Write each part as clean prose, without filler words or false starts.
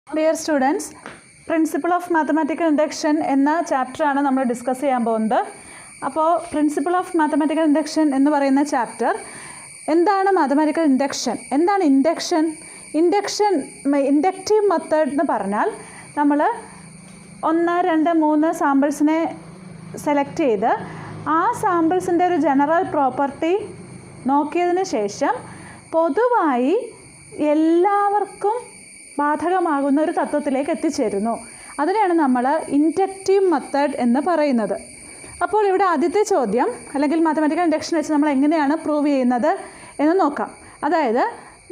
Dear students, Principle of Mathematical Induction എന്ന ചാപ്റ്ററാണ് നമ്മൾ ഡിസ്കസ് ചെയ്യാൻ പോകുന്നത്. അപ്പോൾ പ്രിൻസിപ്പിൾ ഓഫ് മാത്തമാറ്റിക്കൽ ഇൻഡക്ഷൻ എന്ന് പറയുന്ന ചാപ്റ്റർ എന്താണ് മാത്തമാറ്റിക്കൽ ഇൻഡക്ഷൻ, എന്താണ് ഇൻഡക്റ്റീവ് മെത്തേഡ് എന്ന് പറഞ്ഞാൽ നമ്മൾ 1, 2, 3 സാമ്പിൾസിനെ സെലക്ട് ചെയ്ത് ആ സാമ്പിൾസിൻ്റെ ഒരു ജനറൽ പ്രോപ്പർട്ടി നോക്കിയതിന് ശേഷം പൊതുവായി എല്ലാവർക്കും ബാധകമാകുന്ന ഒരു തത്വത്തിലേക്ക് എത്തിച്ചേരുന്നു. അതിനെയാണ് നമ്മൾ ഇൻഡക്റ്റീവ് മെത്തേഡ് എന്ന് പറയുന്നത്. അപ്പോൾ ഇവിടെ ആദ്യത്തെ ചോദ്യം അല്ലെങ്കിൽ മാത്തമാറ്റിക്കൽ ഇൻഡക്ഷൻ വെച്ച് നമ്മൾ എങ്ങനെയാണ് പ്രൂവ് ചെയ്യുന്നത് എന്ന് നോക്കാം. അതായത്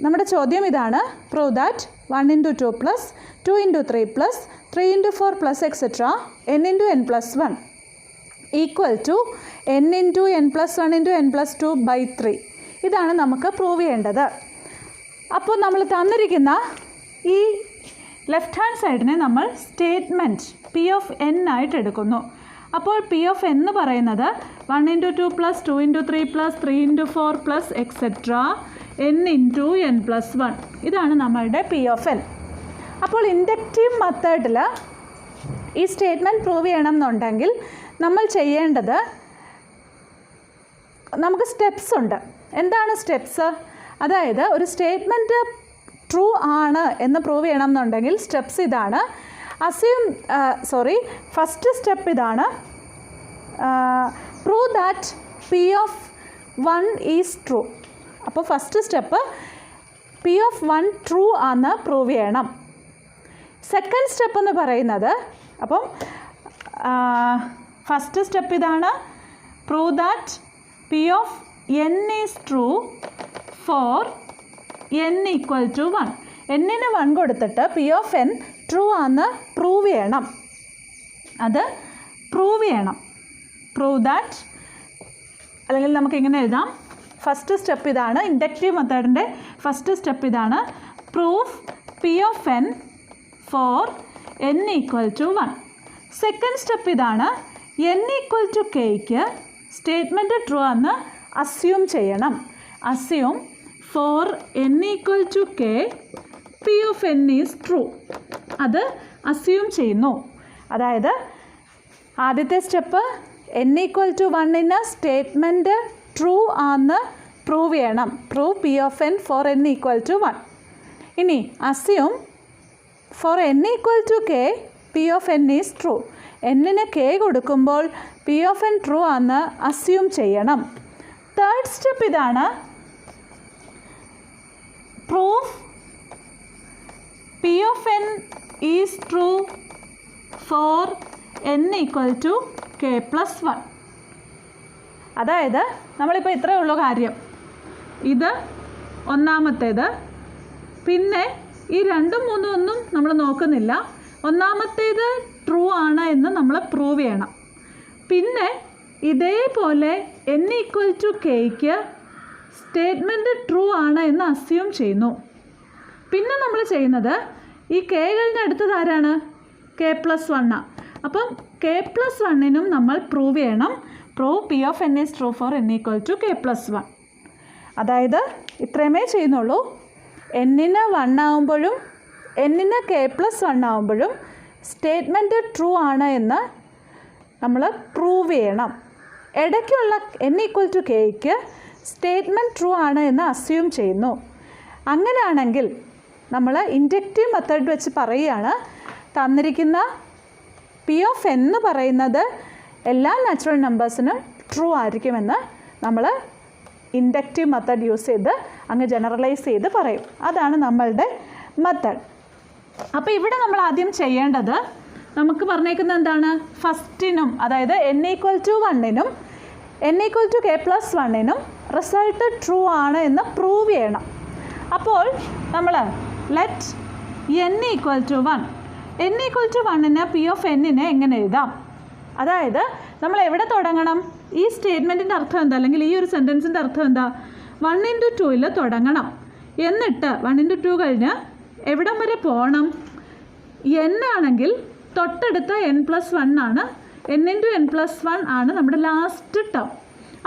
നമ്മുടെ ചോദ്യം ഇതാണ്: prove that 1 × 2 + 2 × 3 + 3 × 4 + etc. n × n + 1 equal to n × n + 1 × n + 2/3. ഇതാണ് നമുക്ക് പ്രൂവ് ചെയ്യേണ്ടത്. അപ്പോൾ നമ്മൾ തന്നിരിക്കുന്ന ഈ ലെഫ്റ്റ് ഹാൻഡ് സൈഡിനെ നമ്മൾ സ്റ്റേറ്റ്മെൻറ്റ് പി ഓഫ് എൻ ആയിട്ട് എടുക്കുന്നു. അപ്പോൾ പി ഓഫ് എന്ന് പറയുന്നത് 1 × 2 + 2 × 3 + 3 × 4 + etc. n × n + 1. ഇതാണ് നമ്മളുടെ പി ഓഫ് എൻ. അപ്പോൾ ഇൻഡക്റ്റീവ് മെത്തേഡിൽ ഈ സ്റ്റേറ്റ്മെൻറ്റ് പ്രൂവ് ചെയ്യണം എന്നുണ്ടെങ്കിൽ നമ്മൾ ചെയ്യേണ്ടത്, നമുക്ക് സ്റ്റെപ്സ് ഉണ്ട്. എന്താണ് സ്റ്റെപ്സ്? അതായത് ഒരു സ്റ്റേറ്റ്മെൻറ്റ് ട്രൂ ആണ് എന്ന് പ്രൂവ് ചെയ്യണം എന്നുണ്ടെങ്കിൽ സ്റ്റെപ്സ് ഇതാണ്. ഫസ്റ്റ് സ്റ്റെപ്പ് ഇതാണ്: prove that P of 1 is true. അപ്പോൾ first step P of 1 true ആണെന്ന് പ്രൂവ് ചെയ്യണം. സെക്കൻഡ് സ്റ്റെപ്പ് എന്ന് പറയുന്നത്, അപ്പം ഫസ്റ്റ് സ്റ്റെപ്പ് ഇതാണ്: prove that P of n is true for n = 1. n-ന് 1 കൊടുത്തിട്ട് പി ഓഫ് n ട്രൂ ആണെന്ന് പ്രൂവ് ചെയ്യണം. അത് പ്രൂവ് ചെയ്യണം. പ്രൂവ് ദാറ്റ്, അല്ലെങ്കിൽ നമുക്ക് ഇങ്ങനെ എഴുതാം. ഫസ്റ്റ് സ്റ്റെപ്പ് ഇതാണ്, ഇൻഡക്റ്റീവ് മെത്തേഡിൻ്റെ ഫസ്റ്റ് സ്റ്റെപ്പ് ഇതാണ്: proof P of n for n = 1. Second step ഇതാണ്: n = kയ്ക്ക് സ്റ്റേറ്റ്മെൻറ്റ് ട്രൂ ആണെന്ന് അസ്യൂം ചെയ്യണം. Assume for n = k P of n is true. അത് അസ്യൂം ചെയ്യുന്നു. അതായത് ആദ്യത്തെ സ്റ്റെപ്പ് n = 1-ന് സ്റ്റേറ്റ്മെൻറ്റ് ട്രൂ ആണെന്ന് പ്രൂവ് ചെയ്യണം. Prove P of n for n = 1. ഇനി assume for n = k P of n is true. n-ന് k കൊടുക്കുമ്പോൾ പി ഓഫ് n ട്രൂ ആണെന്ന് അസ്യൂം ചെയ്യണം. തേർഡ് സ്റ്റെപ്പ് ഇതാണ്: proof p of n is true for n = k + 1. അതായത് നമ്മളിപ്പോൾ ഇത്രയേ ഉള്ളൂ കാര്യം. ഇത് ഒന്നാമത്തേത്. പിന്നെ ഈ 2, 3 ഒന്നും നമ്മൾ നോക്കുന്നില്ല. ഒന്നാമത്തേത് ട്രൂ ആണ് എന്ന് നമ്മൾ പ്രൂവ് ചെയ്യണം. പിന്നെ ഇതേപോലെ n = kയ്ക്ക് സ്റ്റേറ്റ്മെൻറ്റ് ട്രൂ ആണ് എന്ന് അസ്യൂം ചെയ്യുന്നു. പിന്നെ നമ്മൾ ചെയ്യുന്നത്, ഈ k കഴിഞ്ഞ അടുത്തത് ആരാണ്? k + 1. അപ്പം k + 1-നും നമ്മൾ പ്രൂവ് ചെയ്യണം. Prove P of n is true for n = k + 1. അതായത് ഇത്രയുമേ ചെയ്യുന്നുള്ളൂ. n-ന് 1 ആകുമ്പോഴും n-ന് k + 1 ആകുമ്പോഴും സ്റ്റേറ്റ്മെൻറ്റ് ട്രൂ ആണ് എന്ന് നമ്മൾ പ്രൂവ് ചെയ്യണം. ഇടയ്ക്കുള്ള n = kയ്ക്ക് സ്റ്റേറ്റ്മെൻറ്റ് ട്രൂ ആണ് എന്ന് അസ്യൂം ചെയ്യുന്നു. അങ്ങനെയാണെങ്കിൽ നമ്മൾ ഇൻഡക്റ്റീവ് മെത്തേഡ് വെച്ച് പറയുകയാണ്, തന്നിരിക്കുന്ന പി ഓഫ് n എന്ന് പറയുന്നത് എല്ലാ നാച്ചുറൽ നമ്പേഴ്സിനും ട്രൂ ആയിരിക്കുമെന്ന് നമ്മൾ ഇൻഡക്റ്റീവ് മെത്തേഡ് യൂസ് ചെയ്ത് അങ്ങ് ജനറലൈസ് ചെയ്ത് പറയും. അതാണ് നമ്മളുടെ മെത്തേഡ്. അപ്പോൾ ഇവിടെ നമ്മൾ ആദ്യം ചെയ്യേണ്ടത്, നമുക്ക് പറഞ്ഞേക്കുന്നത് എന്താണ്? ഫസ്റ്റിനും, അതായത് n = 1-നും n = k + 1-നും റിസൾട്ട് ട്രൂ ആണ് എന്ന് പ്രൂവ് ചെയ്യണം. അപ്പോൾ നമ്മൾ ലെറ്റ് n = 1. n = 1-ന് പി ഓഫ് n-നെ എങ്ങനെ എഴുതാം? അതായത് നമ്മൾ എവിടെ തുടങ്ങണം? ഈ സ്റ്റേറ്റ്മെൻറ്റിൻ്റെ അർത്ഥം എന്താ, അല്ലെങ്കിൽ ഈ ഒരു സെൻറ്റൻസിൻ്റെ അർത്ഥം എന്താ? 1 × 2-ൽ തുടങ്ങണം. എന്നിട്ട് 1 × 2 കഴിഞ്ഞ് എവിടം വരെ പോകണം? n ആണെങ്കിൽ തൊട്ടടുത്ത n + 1 ആണ്. n × n + 1 ആണ് നമ്മുടെ ലാസ്റ്റ് ടേം.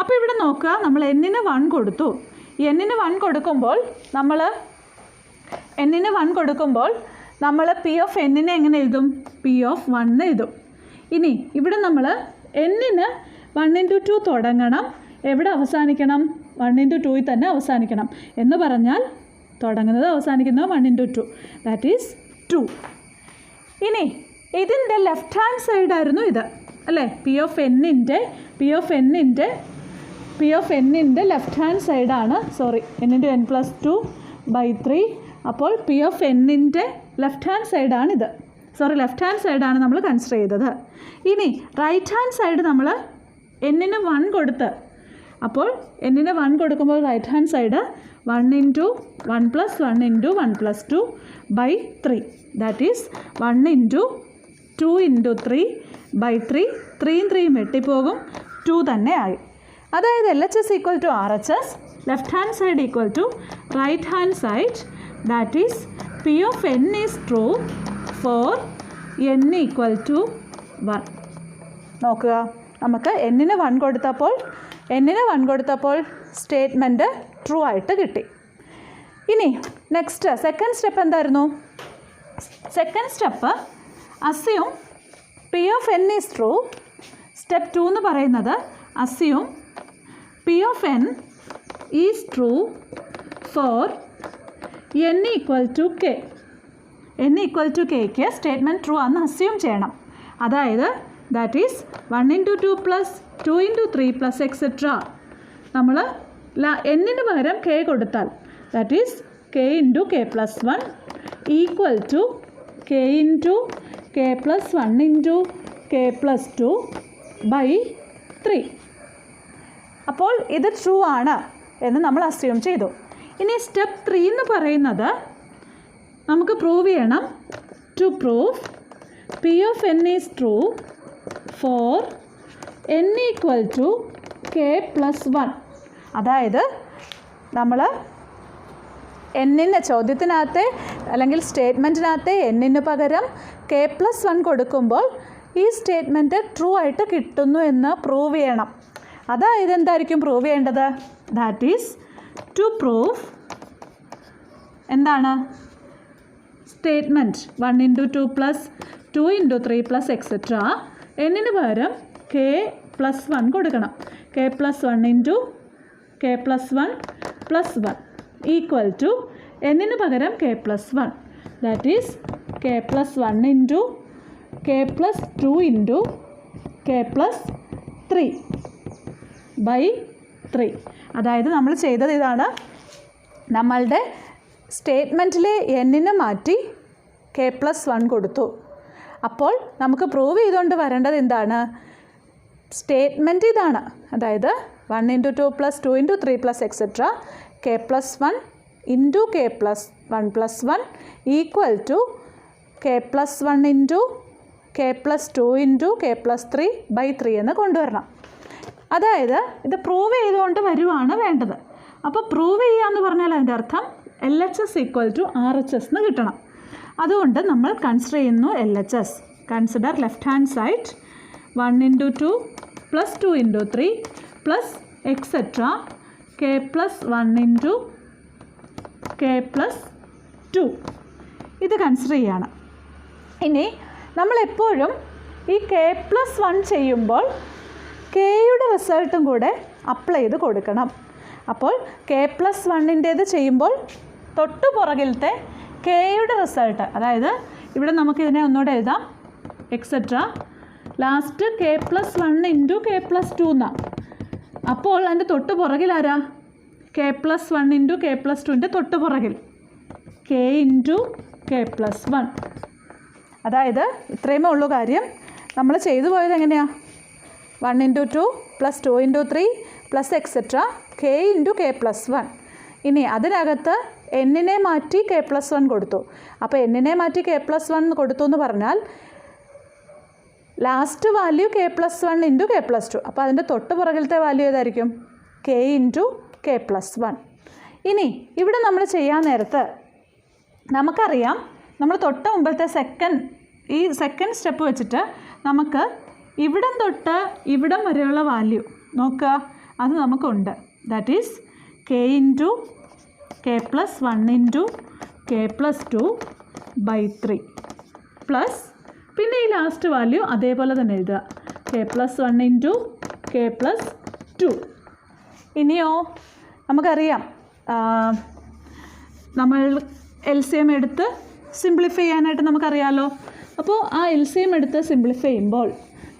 അപ്പോൾ ഇവിടെ നോക്കുക, നമ്മൾ n-ന് 1 കൊടുത്തു. n-ന് 1 കൊടുക്കുമ്പോൾ നമ്മൾ പി ഓഫ് എന്നിനെ എങ്ങനെ എഴുതും? പി ഓഫ് 1 എഴുതും. ഇനി ഇവിടെ നമ്മൾ എന്നിന് 1 × 2 തുടങ്ങണം, എവിടെ അവസാനിക്കണം? 1 × 2 തന്നെ അവസാനിക്കണം. എന്ന് പറഞ്ഞാൽ തുടങ്ങുന്നത് അവസാനിക്കുന്നത് 1 × 2, ദാറ്റ് ഈസ് 2. ഇനി ഇതിൻ്റെ ലെഫ്റ്റ് ഹാൻഡ് സൈഡായിരുന്നു ഇത് അല്ലേ? പി ഓഫ് എന്നിൻ്റെ ലെഫ്റ്റ് ഹാൻഡ് സൈഡാണ്, സോറി n × n+2/3. അപ്പോൾ പി ഓഫ് എന്നിൻ്റെ ലെഫ്റ്റ് ഹാൻഡ് സൈഡാണിത്, ലെഫ്റ്റ് ഹാൻഡ് സൈഡാണ് നമ്മൾ കൺസിഡർ ചെയ്തത്. ഇനി റൈറ്റ് ഹാൻഡ് സൈഡ് നമ്മൾ എന്നിന് 1 കൊടുത്ത്, അപ്പോൾ എന്നിന് 1 കൊടുക്കുമ്പോൾ right hand side 1 × 1 + 1 × 1+2/3, that is 1 × 2 × 3/3. 3 3 വെട്ടിപ്പോകും, 2 തന്നെ ആയി. അതായത് LHS = RHS, left hand side = right hand side, that is P of n is true for n = 1. നോക്കുക, നമുക്ക് എന്നിന് 1 കൊടുത്തപ്പോൾ സ്റ്റേറ്റ്മെൻറ്റ് ട്രൂ ആയിട്ട് കിട്ടി. ഇനി നെക്സ്റ്റ് സെക്കൻഡ് സ്റ്റെപ്പ് എന്തായിരുന്നു? Second step assume P of n is true. Step 2 എന്ന് പറയുന്നത് assume P of n is true for n = k. n = kക്ക് statement true ആണെന്ന് അസ്യൂം ചെയ്യണം. അതായത് ദാറ്റ് ഈസ് 1 × 2 + 2 × 3 + നമ്മൾ എന്നിന് പകരം k കൊടുത്താൽ that is k × k+1 = k × k+1 × k+2/3. അപ്പോൾ ഇത് ട്രൂ ആണ് എന്ന് നമ്മൾ അസ്യൂം ചെയ്തു. ഇനി സ്റ്റെപ്പ് 3 എന്ന് പറയുന്നത് നമുക്ക് പ്രൂവ് ചെയ്യണം. To prove P of n is true for n = k+1. അതായത് നമ്മൾ എന്നിന് ചോദ്യത്തിനകത്തെ അല്ലെങ്കിൽ സ്റ്റേറ്റ്മെൻറ്റിനകത്തെ എന്നിന് പകരം k+1 കൊടുക്കുമ്പോൾ ഈ സ്റ്റേറ്റ്മെൻറ്റ് ട്രൂ ആയിട്ട് കിട്ടുന്നു എന്ന് പ്രൂവ് ചെയ്യണം. അതായത് എന്തായിരിക്കും പ്രൂവ് ചെയ്യേണ്ടത്? ദാറ്റ് ഈസ് ടു പ്രൂവ് എന്താണ്? സ്റ്റേറ്റ്മെൻറ്റ് 1 × 2 + 2 × 3 എന്നിന് പകരം k+1 കൊടുക്കണം. k+1 × k+1 + 1 = എന്നിന് പകരം k+1, that is k+1 × k+2 × k+3/3. അതായത് നമ്മൾ ചെയ്തത് ഇതാണ്, നമ്മളുടെ സ്റ്റേറ്റ്മെൻറ്റിലെ എന്നിന് മാറ്റി k+1 കൊടുത്തു. അപ്പോൾ നമുക്ക് പ്രൂവ് ചെയ്തുകൊണ്ട് വരേണ്ടത് എന്താണ്? സ്റ്റേറ്റ്മെൻറ്റ് ഇതാണ്, അതായത് 1 × 2 + 2 × 3 + k+1 × k+1 + 1 = k+1 × k+2 × k+3/3 എന്ന് കൊണ്ടുവരണം. അതായത് ഇത് പ്രൂവ് ചെയ്തുകൊണ്ട് വരുവാണ് വേണ്ടത്. അപ്പോൾ പ്രൂവ് ചെയ്യാന്ന് പറഞ്ഞാൽ അതിൻ്റെ അർത്ഥം LHS = RHS എന്ന് കിട്ടണം. അതുകൊണ്ട് നമ്മൾ കൺസിഡർ ചെയ്യുന്നു LHS. Consider left hand side 1 × 2 + 2 × 3 + k+1 × k+2 ഇത് കൺസിഡർ ചെയ്യാണ്. ഇനി നമ്മളെപ്പോഴും ഈ k+1 ചെയ്യുമ്പോൾ കെയുടെ റിസൾട്ടും കൂടെ അപ്ലൈ ചെയ്ത് കൊടുക്കണം. അപ്പോൾ k+1ൻ്റേത് ചെയ്യുമ്പോൾ തൊട്ടു പുറകിലത്തെ കെയുടെ റിസൾട്ട്, അതായത് ഇവിടെ നമുക്കിതിനെ ഒന്നുകൂടെ എഴുതാം ലാസ്റ്റ് k+1 × k+2 എന്നാണ്. അപ്പോൾ അതിൻ്റെ തൊട്ട് പുറകിൽ ആരാ? k+1 × k+2ൻ്റെ തൊട്ട് പുറകിൽ k × k+1. അതായത് ഇത്രയുമേ ഉള്ളൂ കാര്യം. നമ്മൾ ചെയ്തു പോയത് എങ്ങനെയാണ്? 1 × 2 + 2 × 3 + k × k+1. ഇനി അതിനകത്ത് എന്നിനെ മാറ്റി k+1 കൊടുത്തു. അപ്പോൾ എന്നിനെ മാറ്റി k+1 കൊടുത്തു എന്ന് പറഞ്ഞാൽ ലാസ്റ്റ് വാല്യൂ k+1 × k+2. അപ്പോൾ അതിൻ്റെ തൊട്ട് പുറകിലത്തെ വാല്യൂ ഏതായിരിക്കും? k × k+1. ഇനി ഇവിടെ നമ്മൾ ചെയ്യാൻ നേരത്ത് നമുക്കറിയാം, നമ്മൾ തൊട്ട് മുമ്പത്തെ ഈ സെക്കൻഡ് സ്റ്റെപ്പ് വെച്ചിട്ട് നമുക്ക് ഇവിടം തൊട്ട് ഇവിടം വരെയുള്ള വാല്യൂ നോക്കുക, അത് നമുക്കുണ്ട്. That is k × k+1 × k+2 /3 plus പിന്നെ ഈ ലാസ്റ്റ് വാല്യൂ അതേപോലെ തന്നെ എഴുതുക k+1 ഇൻറ്റു k+2. ഇനിയോ നമുക്കറിയാം നമ്മൾ LCM എടുത്ത് സിംപ്ലിഫൈ ചെയ്യാനായിട്ട് നമുക്കറിയാമല്ലോ. അപ്പോൾ ആ LCM എടുത്ത് സിംപ്ലിഫൈ ചെയ്യുമ്പോൾ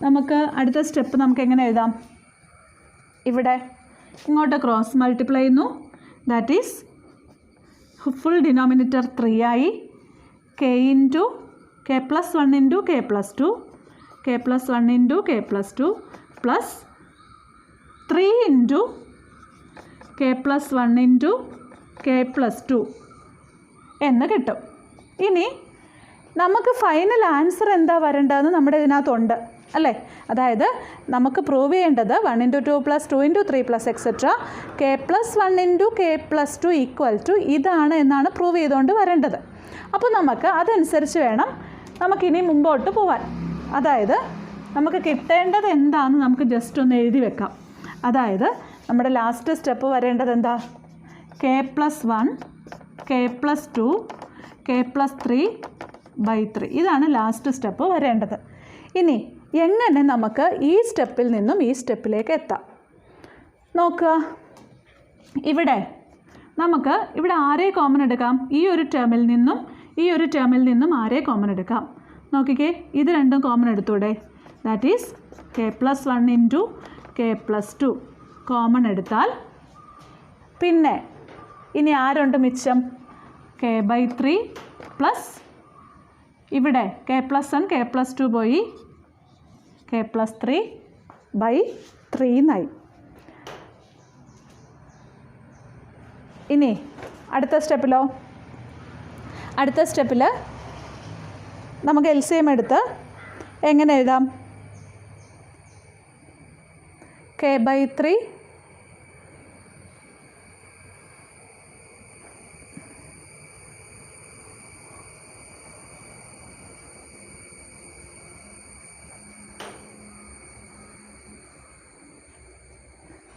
നമുക്ക് അടുത്ത സ്റ്റെപ്പ് നമുക്ക് എങ്ങനെ എഴുതാം? ഇവിടെ ഇങ്ങോട്ട് ക്രോസ് മൾട്ടിപ്ലൈ ചെയ്യുന്നു. ദാറ്റ് ഈസ് ഫുൾ ഡിനോമിനേറ്റർ 3 ആയി. k into k+1 into k+2 k+1 into k+2 plus 3 into k+1 into k+2 എന്ന് കിട്ടും. ഇനി നമുക്ക് ഫൈനൽ ആൻസർ എന്താ വരേണ്ടതെന്ന് നമ്മുടെ ഇതിനകത്തുണ്ട് അല്ലേ? അതായത് നമുക്ക് പ്രൂവ് ചെയ്യേണ്ടത് 1 × 2 + 2 × 3 + etcetera k+1 into k+2 equal to ഇതാണ് എന്നാണ് പ്രൂവ് ചെയ്തുകൊണ്ട് വരേണ്ടത്. അപ്പോൾ നമുക്ക് അതനുസരിച്ച് വേണം നമുക്കിനി മുമ്പോട്ട് പോവാൻ. അതായത് നമുക്ക് കിട്ടേണ്ടത് എന്താണെന്ന് നമുക്ക് ജസ്റ്റ് ഒന്ന് എഴുതി വെക്കാം. അതായത് നമ്മുടെ ലാസ്റ്റ് സ്റ്റെപ്പ് വരേണ്ടത് എന്താ? k+1 k+2 k+3/3 ഇതാണ് ലാസ്റ്റ് സ്റ്റെപ്പ് വരേണ്ടത്. ഇനി എങ്ങനെ നമുക്ക് ഈ സ്റ്റെപ്പിൽ നിന്നും ഈ സ്റ്റെപ്പിലേക്ക് എത്താം നോക്കുക. ഇവിടെ നമുക്ക് ഇവിടെ ആരെ കോമൺ എടുക്കാം? ഈ ഒരു ടേമിൽ നിന്നും ഈ ഒരു ടേമിൽ നിന്നും ആരെ കോമൺ എടുക്കാം? നോക്കിക്കേ, ഇത് രണ്ടും കോമൺ എടുത്തൂടെ? That is k+1 into k+2 common എടുത്താൽ പിന്നെ ഇനി ആരുണ്ട് മിച്ചം? k/3 പ്ലസ് ഇവിടെ k+1 k+2 പോയി k+3/3 എന്നായി. ഇനി അടുത്ത സ്റ്റെപ്പിലോ? അടുത്ത സ്റ്റെപ്പിൽ നമുക്ക് LCM എടുത്ത് എങ്ങനെ എഴുതാം? k/3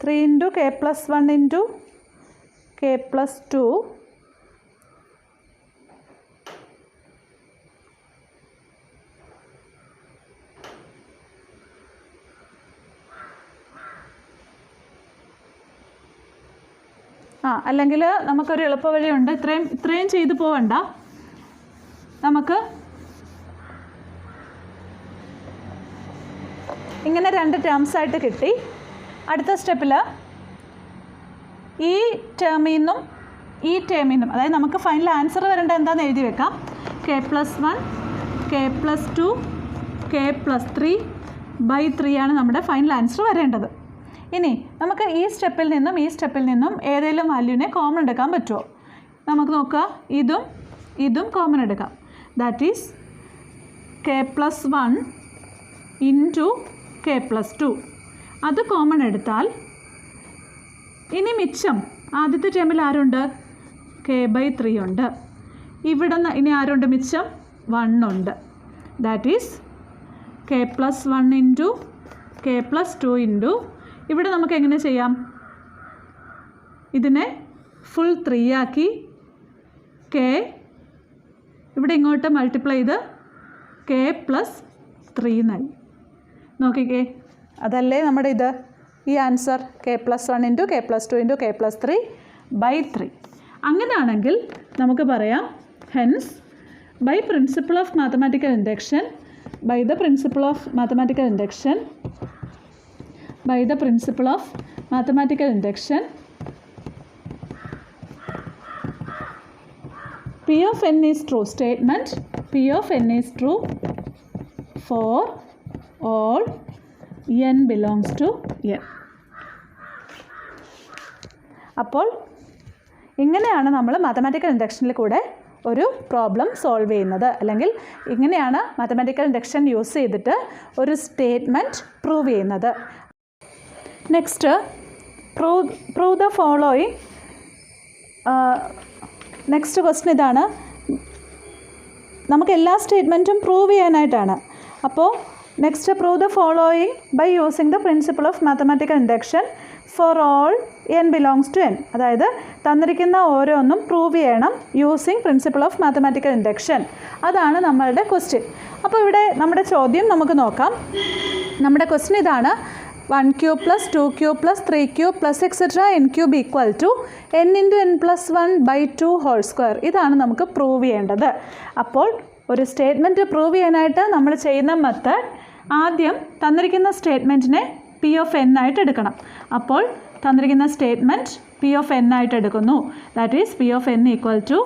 3 into k+1 into k+2 അല്ലെങ്കിൽ നമുക്കൊരു എളുപ്പവഴിയുണ്ട്. ഇത്രയും ചെയ്തു പോവണ്ട. നമുക്ക് ഇങ്ങനെ 2 ടേംസ് ആയിട്ട് കിട്ടി. അടുത്ത സ്റ്റെപ്പിൽ ഈ ടേമിൽ നിന്നും ഈ ടേമിൽ നിന്നും അതായത് നമുക്ക് ഫൈനൽ ആൻസർ വരേണ്ടത് എന്താണെന്ന് എഴുതി വെക്കാം. k+1 k+2 k+3/3 ആണ് നമ്മുടെ ഫൈനൽ ആൻസർ വരേണ്ടത്. ഇനി നമുക്ക് ഈ സ്റ്റെപ്പിൽ നിന്നും ഏതെങ്കിലും വാല്യൂവിനെ കോമൺ എടുക്കാൻ പറ്റുമോ? നമുക്ക് നോക്കുക. ഇതും കോമൺ എടുക്കാം. That is k+1 into k+2 അത് കോമൺ എടുത്താൽ ഇനി മിച്ചം ആദ്യത്തെ ടേമിൽ ആരുണ്ട്? k/3 ഉണ്ട്. ഇവിടെ നിന്ന് ഇനി ആരുണ്ട് മിച്ചം? 1 ഉണ്ട്. That is k+1 into k+2 into ഇവിടെ നമുക്ക് എങ്ങനെ ചെയ്യാം? ഇതിനെ ഫുൾ 3 ആക്കി k ഇവിടെ ഇങ്ങോട്ട് മൾട്ടിപ്ലൈ ചെയ്ത് k+3 എന്നായി. നോക്കിക്കേ, അതല്ലേ നമ്മുടെ ഇത് ഈ answer k+1 into k+2 into k+3/3. അങ്ങനെയാണെങ്കിൽ നമുക്ക് പറയാം hence by the principle of mathematical induction P of n is true statement. P of n is true for all n belongs to n. അപ്പോൾ ഇങ്ങനെയാണ് നമ്മൾ മാത്തമാറ്റിക്കൽ ഇൻഡക്ഷനിൽ കൂടെ ഒരു problem solve ചെയ്യുന്നത്. അല്ലെങ്കിൽ ഇങ്ങനെയാണ് മാത്തമാറ്റിക്കൽ ഇൻഡക്ഷൻ യൂസ് ചെയ്തിട്ട് ഒരു സ്റ്റേറ്റ്മെൻറ്റ് പ്രൂവ് ചെയ്യുന്നത്. Next prove the following. Next question ഇതാണ്. നമുക്ക് എല്ലാ സ്റ്റേറ്റ്മെൻറ്റും പ്രൂവ് ചെയ്യാനായിട്ടാണ്. അപ്പോൾ next prove the following by using the principle of mathematical induction for all n belongs to n. അതായത് തന്നിരിക്കുന്ന ഓരോന്നും പ്രൂവ് ചെയ്യണം using principle of mathematical induction. അതാണ് നമ്മളുടെ ക്വസ്റ്റ്യൻ. അപ്പോൾ ഇവിടെ നമ്മുടെ ചോദ്യം നമുക്ക് നോക്കാം. നമ്മുടെ ക്വസ്റ്റ്യൻ ഇതാണ്: 1 cube plus 2 cube plus 3 cube plus etcetera n cube equal to n into n plus 1/2 whole square. ഇതാണ് നമുക്ക് പ്രൂവ് ചെയ്യേണ്ടത്. അപ്പോൾ ഒരു സ്റ്റേറ്റ്മെൻറ്റ് പ്രൂവ് ചെയ്യാനായിട്ട് നമ്മൾ ചെയ്യുന്ന മെത്തേഡ്, ആദ്യം തന്നിരിക്കുന്ന സ്റ്റേറ്റ്മെൻറ്റിനെ പി ഓഫ് n ആയിട്ട് എടുക്കണം. അപ്പോൾ തന്നിരിക്കുന്ന സ്റ്റേറ്റ്മെൻറ്റ് പി ഓഫ് n ആയിട്ട് എടുക്കുന്നു. That is P of n equal to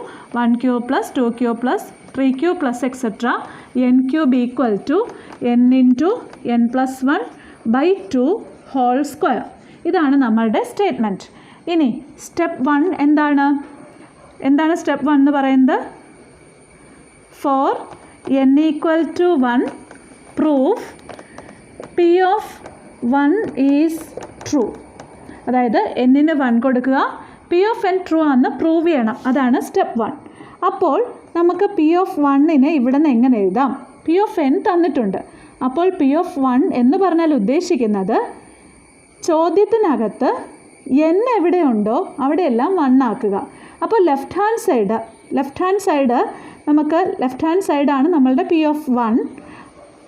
1 cube plus 2 cube plus 3 cube plus etcetera n cube equal to n into n plus 1/2 whole square. ഇതാണ് നമ്മളുടെ statement. ഇനി step 1 എന്താണ് സ്റ്റെപ്പ് 1 എന്ന് പറയുന്നത്? For n equal to 1 proof P of 1 is true. അതായത് എന്നിന് 1 കൊടുക്കുക, P of n true ആണെന്ന് പ്രൂവ് ചെയ്യണം. അതാണ് സ്റ്റെപ്പ് 1. അപ്പോൾ നമുക്ക് പി ഓഫ് 1നെ ഇവിടെ നിന്ന് എങ്ങനെ എഴുതാം? പി ഓഫ് n തന്നിട്ടുണ്ട്. അപ്പോൾ പി ഓഫ് 1 എന്ന് പറഞ്ഞാൽ ഉദ്ദേശിക്കുന്നത് ചോദ്യത്തിനകത്ത് n എവിടെയുണ്ടോ അവിടെയെല്ലാം 1 ആക്കുക. അപ്പോൾ ലെഫ്റ്റ് ഹാൻഡ് സൈഡാണ് നമ്മളുടെ പി ഓഫ് 1,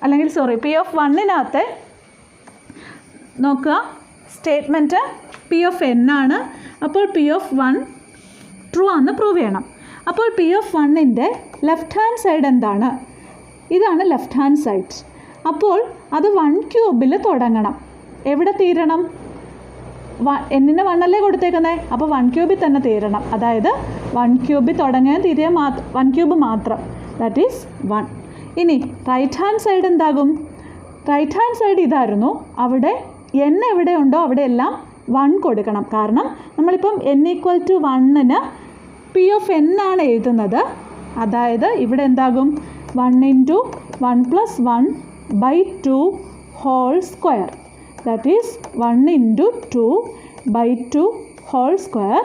അല്ലെങ്കിൽ പി ഓഫ് 1നകത്തെ നോക്കുക, സ്റ്റേറ്റ്മെൻറ്റ് പി ഓഫ് n ആണ്. അപ്പോൾ പി ഓഫ് 1 ട്രൂ ആണെന്ന് പ്രൂവ് ചെയ്യണം. അപ്പോൾ പി ഓഫ് 1ൻ്റെ ലെഫ്റ്റ് ഹാൻഡ് സൈഡ് എന്താണ്? ഇതാണ് ലെഫ്റ്റ് ഹാൻഡ് സൈഡ്. അപ്പോൾ അത് 1 ക്യൂബിൽ തുടങ്ങണം. എവിടെ തീരണം? എന്നിന് 1 അല്ലേ കൊടുത്തേക്കുന്നത്, അപ്പോൾ 1 ക്യൂബിൽ തന്നെ തീരണം. അതായത് 1 ക്യൂബിൽ തുടങ്ങിയാൽ 1 ക്യൂബ് മാത്രം, ദാറ്റ് ഈസ് 1. ഇനി റൈറ്റ് ഹാൻഡ് സൈഡ് എന്താകും? റൈറ്റ് ഹാൻഡ് സൈഡ് ഇതായിരുന്നു. അവിടെ n എവിടെയുണ്ടോ അവിടെയെല്ലാം 1 കൊടുക്കണം. കാരണം നമ്മളിപ്പം n ഈക്വൽ ടു 1ന് പി ഓഫ് n ആണ് എഴുതുന്നത്. അതായത് ഇവിടെ എന്താകും? 1 into 1 plus 1/2 whole square. That is 1 into 2/2 whole square.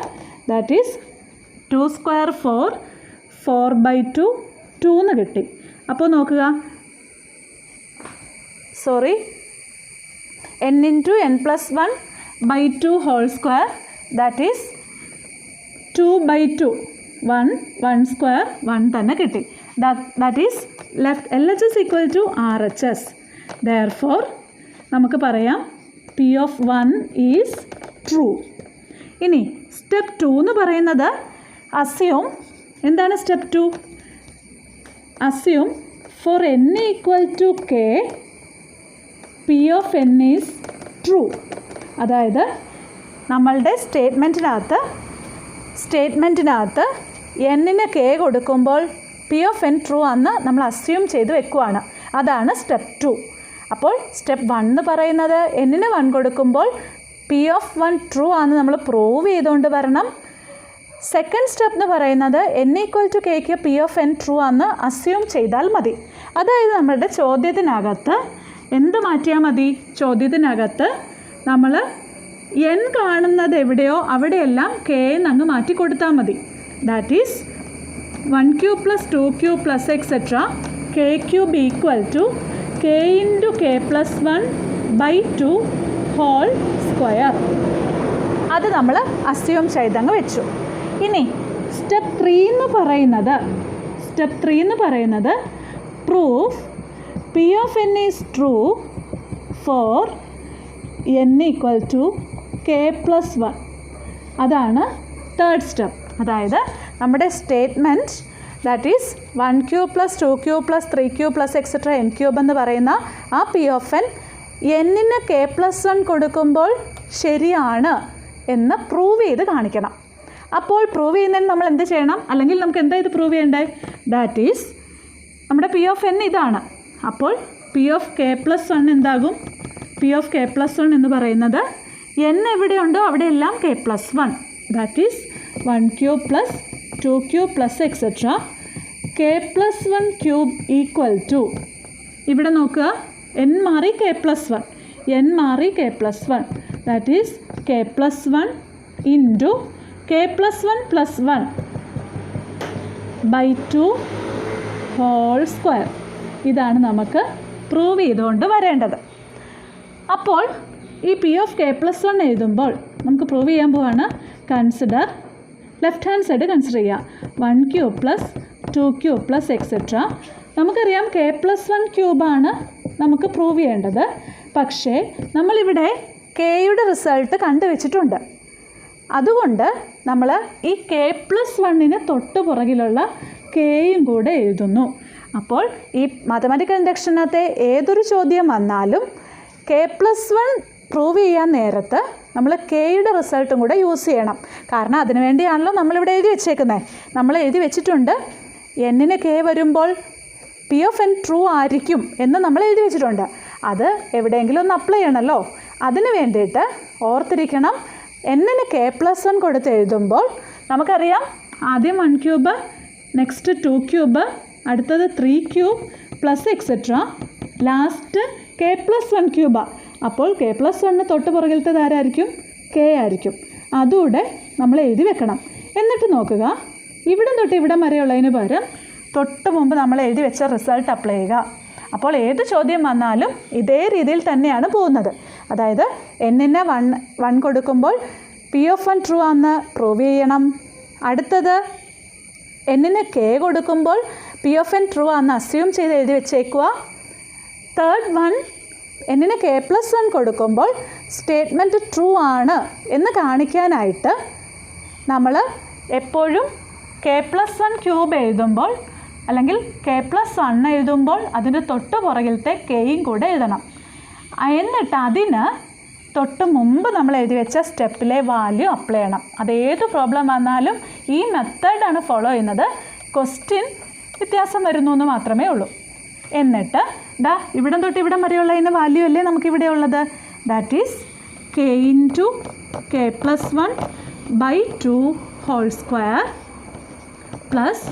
That is 2 square 4/2 2 എന്ന് കിട്ടി. അപ്പോൾ നോക്കുക, n into n plus 1/2 whole square. That is 2/2 1 square 1 തന്നെ കിട്ടി. That is LHS equal to RHS. Therefore നമുക്ക് പറയാം പി ഓഫ് 1 ഈസ് ട്രൂ. ഇനി step 2 എന്ന് പറയുന്നത് അസ്യൂം. എന്താണ് step 2? Assume for n equal to k P of n is true. അതായത് നമ്മളുടെ സ്റ്റേറ്റ്മെൻറ്റിനകത്ത് എന്നിന് k കൊടുക്കുമ്പോൾ പി ഓഫ് n ട്രൂ ആണെന്ന് നമ്മൾ അസ്യൂം ചെയ്ത് വെക്കുവാണ്. അതാണ് സ്റ്റെപ്പ് 2. അപ്പോൾ സ്റ്റെപ്പ് 1 എന്ന് പറയുന്നത് എന്നിന് 1 കൊടുക്കുമ്പോൾ പി ഓഫ് 1 ട്രൂ ആണെന്ന് നമ്മൾ പ്രൂവ് ചെയ്തുകൊണ്ട് വരണം. സെക്കൻഡ് സ്റ്റെപ്പ് എന്ന് പറയുന്നത് n ഈക്വൽ ടു kക്ക് പി ഓഫ് n ട്രൂ ആണെന്ന് അസ്യൂം ചെയ്താൽ മതി. അതായത് നമ്മളുടെ ചോദ്യത്തിനകത്ത് എന്ത് മാറ്റിയാൽ മതി? ചോദ്യത്തിനകത്ത് നമ്മൾ n കാണുന്നത് എവിടെയോ അവിടെയെല്ലാം k എന്നങ്ങ് മാറ്റി കൊടുത്താൽ മതി. That is 1 cube plus 2 cube plus etcetera k cube equal to k into k plus 1/2 whole square. അത് നമ്മൾ അസ്യൂം ചെയ്തങ്ങ് വെച്ചു. ഇനി സ്റ്റെപ്പ് 3 എന്ന് പറയുന്നത് proof P of n is true for n equal to k plus 1. അതാണ് third step. അതായത് നമ്മുടെ statement that is 1 cube plus 2 cube plus 3 cube plus etcetera n cube എന്ന് പറയുന്ന ആ പി ഓഫ് എന്നിന് k പ്ലസ് 1 കൊടുക്കുമ്പോൾ ശരിയാണ് എന്ന് പ്രൂവ് ചെയ്ത് കാണിക്കണം. അപ്പോൾ പ്രൂവ് ചെയ്യുന്നതിന് നമ്മൾ എന്ത് ചെയ്യണം? അല്ലെങ്കിൽ നമുക്ക് എന്താ ഇത് പ്രൂവ് ചെയ്യേണ്ടത്? ദാറ്റ് ഈസ് നമ്മുടെ പി ഓഫ് n ഇതാണ്. അപ്പോൾ പി ഓഫ് k പ്ലസ് 1 എന്താകും? പി ഓഫ് k പ്ലസ് 1 എന്ന് പറയുന്നത് n എവിടെയുണ്ടോ അവിടെയെല്ലാം k plus 1. That is 1 cube plus 2 cube plus etcetera k plus 1 cube equal to, ഇവിടെ നോക്കുക, n മാറി k പ്ലസ് 1, n മാറി k plus 1. That is k plus 1 into k plus 1 plus 1/2 whole square. ഇതാണ് നമുക്ക് prove ചെയ്തുകൊണ്ട് വരേണ്ടത്. അപ്പോൾ ഈ P of K plus one എഴുതുമ്പോൾ നമുക്ക് പ്രൂവ് ചെയ്യാൻ പോവാണ്. Consider left hand side consider ചെയ്യുക. 1³ പ്ലസ് 2³ പ്ലസ് എക്സെട്ര. നമുക്കറിയാം കെ പ്ലസ് വൺ ക്യൂബാണ് നമുക്ക് പ്രൂവ് ചെയ്യേണ്ടത്. പക്ഷേ നമ്മളിവിടെ കെയുടെ റിസൾട്ട് കണ്ടുവച്ചിട്ടുണ്ട്. അതുകൊണ്ട് നമ്മൾ ഈ കെ പ്ലസ് വണ്ണിന് തൊട്ട് പുറകിലുള്ള കെയും കൂടെ എഴുതുന്നു. അപ്പോൾ ഈ മാത്തമാറ്റിക്കൽ ഇൻഡക്ഷനകത്തെ ഏതൊരു ചോദ്യം വന്നാലും കെ പ്ലസ് വൺ പ്രൂവ് ചെയ്യാൻ നേരത്ത് നമ്മൾ കെയുടെ റിസൾട്ടും കൂടെ യൂസ് ചെയ്യണം. കാരണം അതിനു വേണ്ടിയാണല്ലോ നമ്മളിവിടെ എഴുതി വെച്ചേക്കുന്നത്. നമ്മൾ എഴുതി വെച്ചിട്ടുണ്ട് എന്നിന് കെ വരുമ്പോൾ പി ഓഫ് എൻ ട്രൂ ആയിരിക്കും എന്ന് നമ്മൾ എഴുതി വെച്ചിട്ടുണ്ട്. അത് എവിടെയെങ്കിലും ഒന്ന് അപ്ലൈ ചെയ്യണമല്ലോ. അതിന് വേണ്ടിയിട്ട് ഓർത്തിരിക്കണം, എന്നിന് കെ പ്ലസ് വൺ കൊടുത്ത് എഴുതുമ്പോൾ നമുക്കറിയാം ആദ്യം 1³ നെക്സ്റ്റ് 2³ അടുത്തത് 3³ plus etcetera last K plus 1³ അപ്പോൾ കെ പ്ലസ് വണ്ണിന് തൊട്ട് പുറകിലത്തേത് ആരായിരിക്കും? കെ ആയിരിക്കും. അതുകൂടെ നമ്മൾ എഴുതി വെക്കണം. എന്നിട്ട് നോക്കുക, ഇവിടം തൊട്ട് ഇവിടം വരെയുള്ളതിന് പകരം തൊട്ട് മുമ്പ് നമ്മൾ എഴുതി വെച്ച റിസൾട്ട് അപ്ലൈ ചെയ്യുക. അപ്പോൾ ഏത് ചോദ്യം വന്നാലും ഇതേ രീതിയിൽ തന്നെയാണ് പോകുന്നത്. അതായത് എന്നിന് 1 കൊടുക്കുമ്പോൾ പി ഓഫ് വൺ ട്രൂ ആണെന്ന് പ്രൂവ് ചെയ്യണം. അടുത്തത് എന്നിന് കെ കൊടുക്കുമ്പോൾ പി ഓഫ് എൻ ട്രൂ ആണെന്ന് അസ്യൂം ചെയ്ത് എഴുതി വെച്ചേക്കുക. തേർഡ് വൺ എന്നിന് കെ പ്ലസ് വൺ കൊടുക്കുമ്പോൾ സ്റ്റേറ്റ്മെൻറ്റ് ട്രൂ ആണ് എന്ന് കാണിക്കാനായിട്ട് നമ്മൾ എപ്പോഴും കെ പ്ലസ് വൺ ക്യൂബ് എഴുതുമ്പോൾ അല്ലെങ്കിൽ കെ പ്ലസ് വൺ എഴുതുമ്പോൾ അതിൻ്റെ തൊട്ട് പുറകിലത്തെ കെയും കൂടെ എഴുതണം. എന്നിട്ട് അതിന് തൊട്ട് മുമ്പ് നമ്മൾ എഴുതി വെച്ച സ്റ്റെപ്പിലെ വാല്യൂ അപ്ലൈ ചെയ്യണം. അതേത് പ്രോബ്ലം വന്നാലും ഈ മെത്തേഡാണ് ഫോളോ ചെയ്യുന്നത്. ക്വസ്റ്റ്യൻ വ്യത്യാസം വരുന്നു എന്ന് മാത്രമേ ഉള്ളൂ. എന്നിട്ട് ഇവിടം തൊട്ട് ഇവിടം വരെയുള്ളതിന് വാല്യൂ അല്ലേ നമുക്കിവിടെ ഉള്ളത്. That is k into K plus one by 2 whole square plus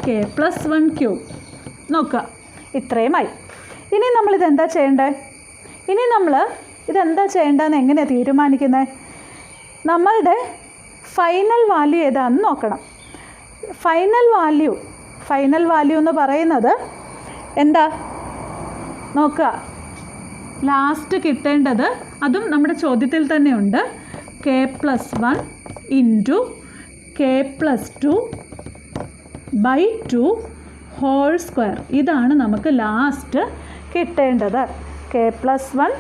k plus 1³ നോക്കുക, ഇത്രയുമായി. ഇനി നമ്മളിതെന്താ ചെയ്യേണ്ടത്? ഇനി നമ്മൾ ഇതെന്താ ചെയ്യേണ്ടതെന്ന് എങ്ങനെയാണ് തീരുമാനിക്കുന്നത്? നമ്മളുടെ ഫൈനൽ വാല്യൂ ഏതാണെന്ന് നോക്കണം. ഫൈനൽ വാല്യൂ എന്ന് പറയുന്നത് എന്താ നോക്കുക, ലാസ്റ്റ് കിട്ടേണ്ടത് അതും നമ്മുടെ ചോദ്യത്തിൽ തന്നെ ഉണ്ട്. K plus 1 into K plus 2 by 2 whole square. ഇതാണ് നമുക്ക് ലാസ്റ്റ് കിട്ടേണ്ടത്. K plus 1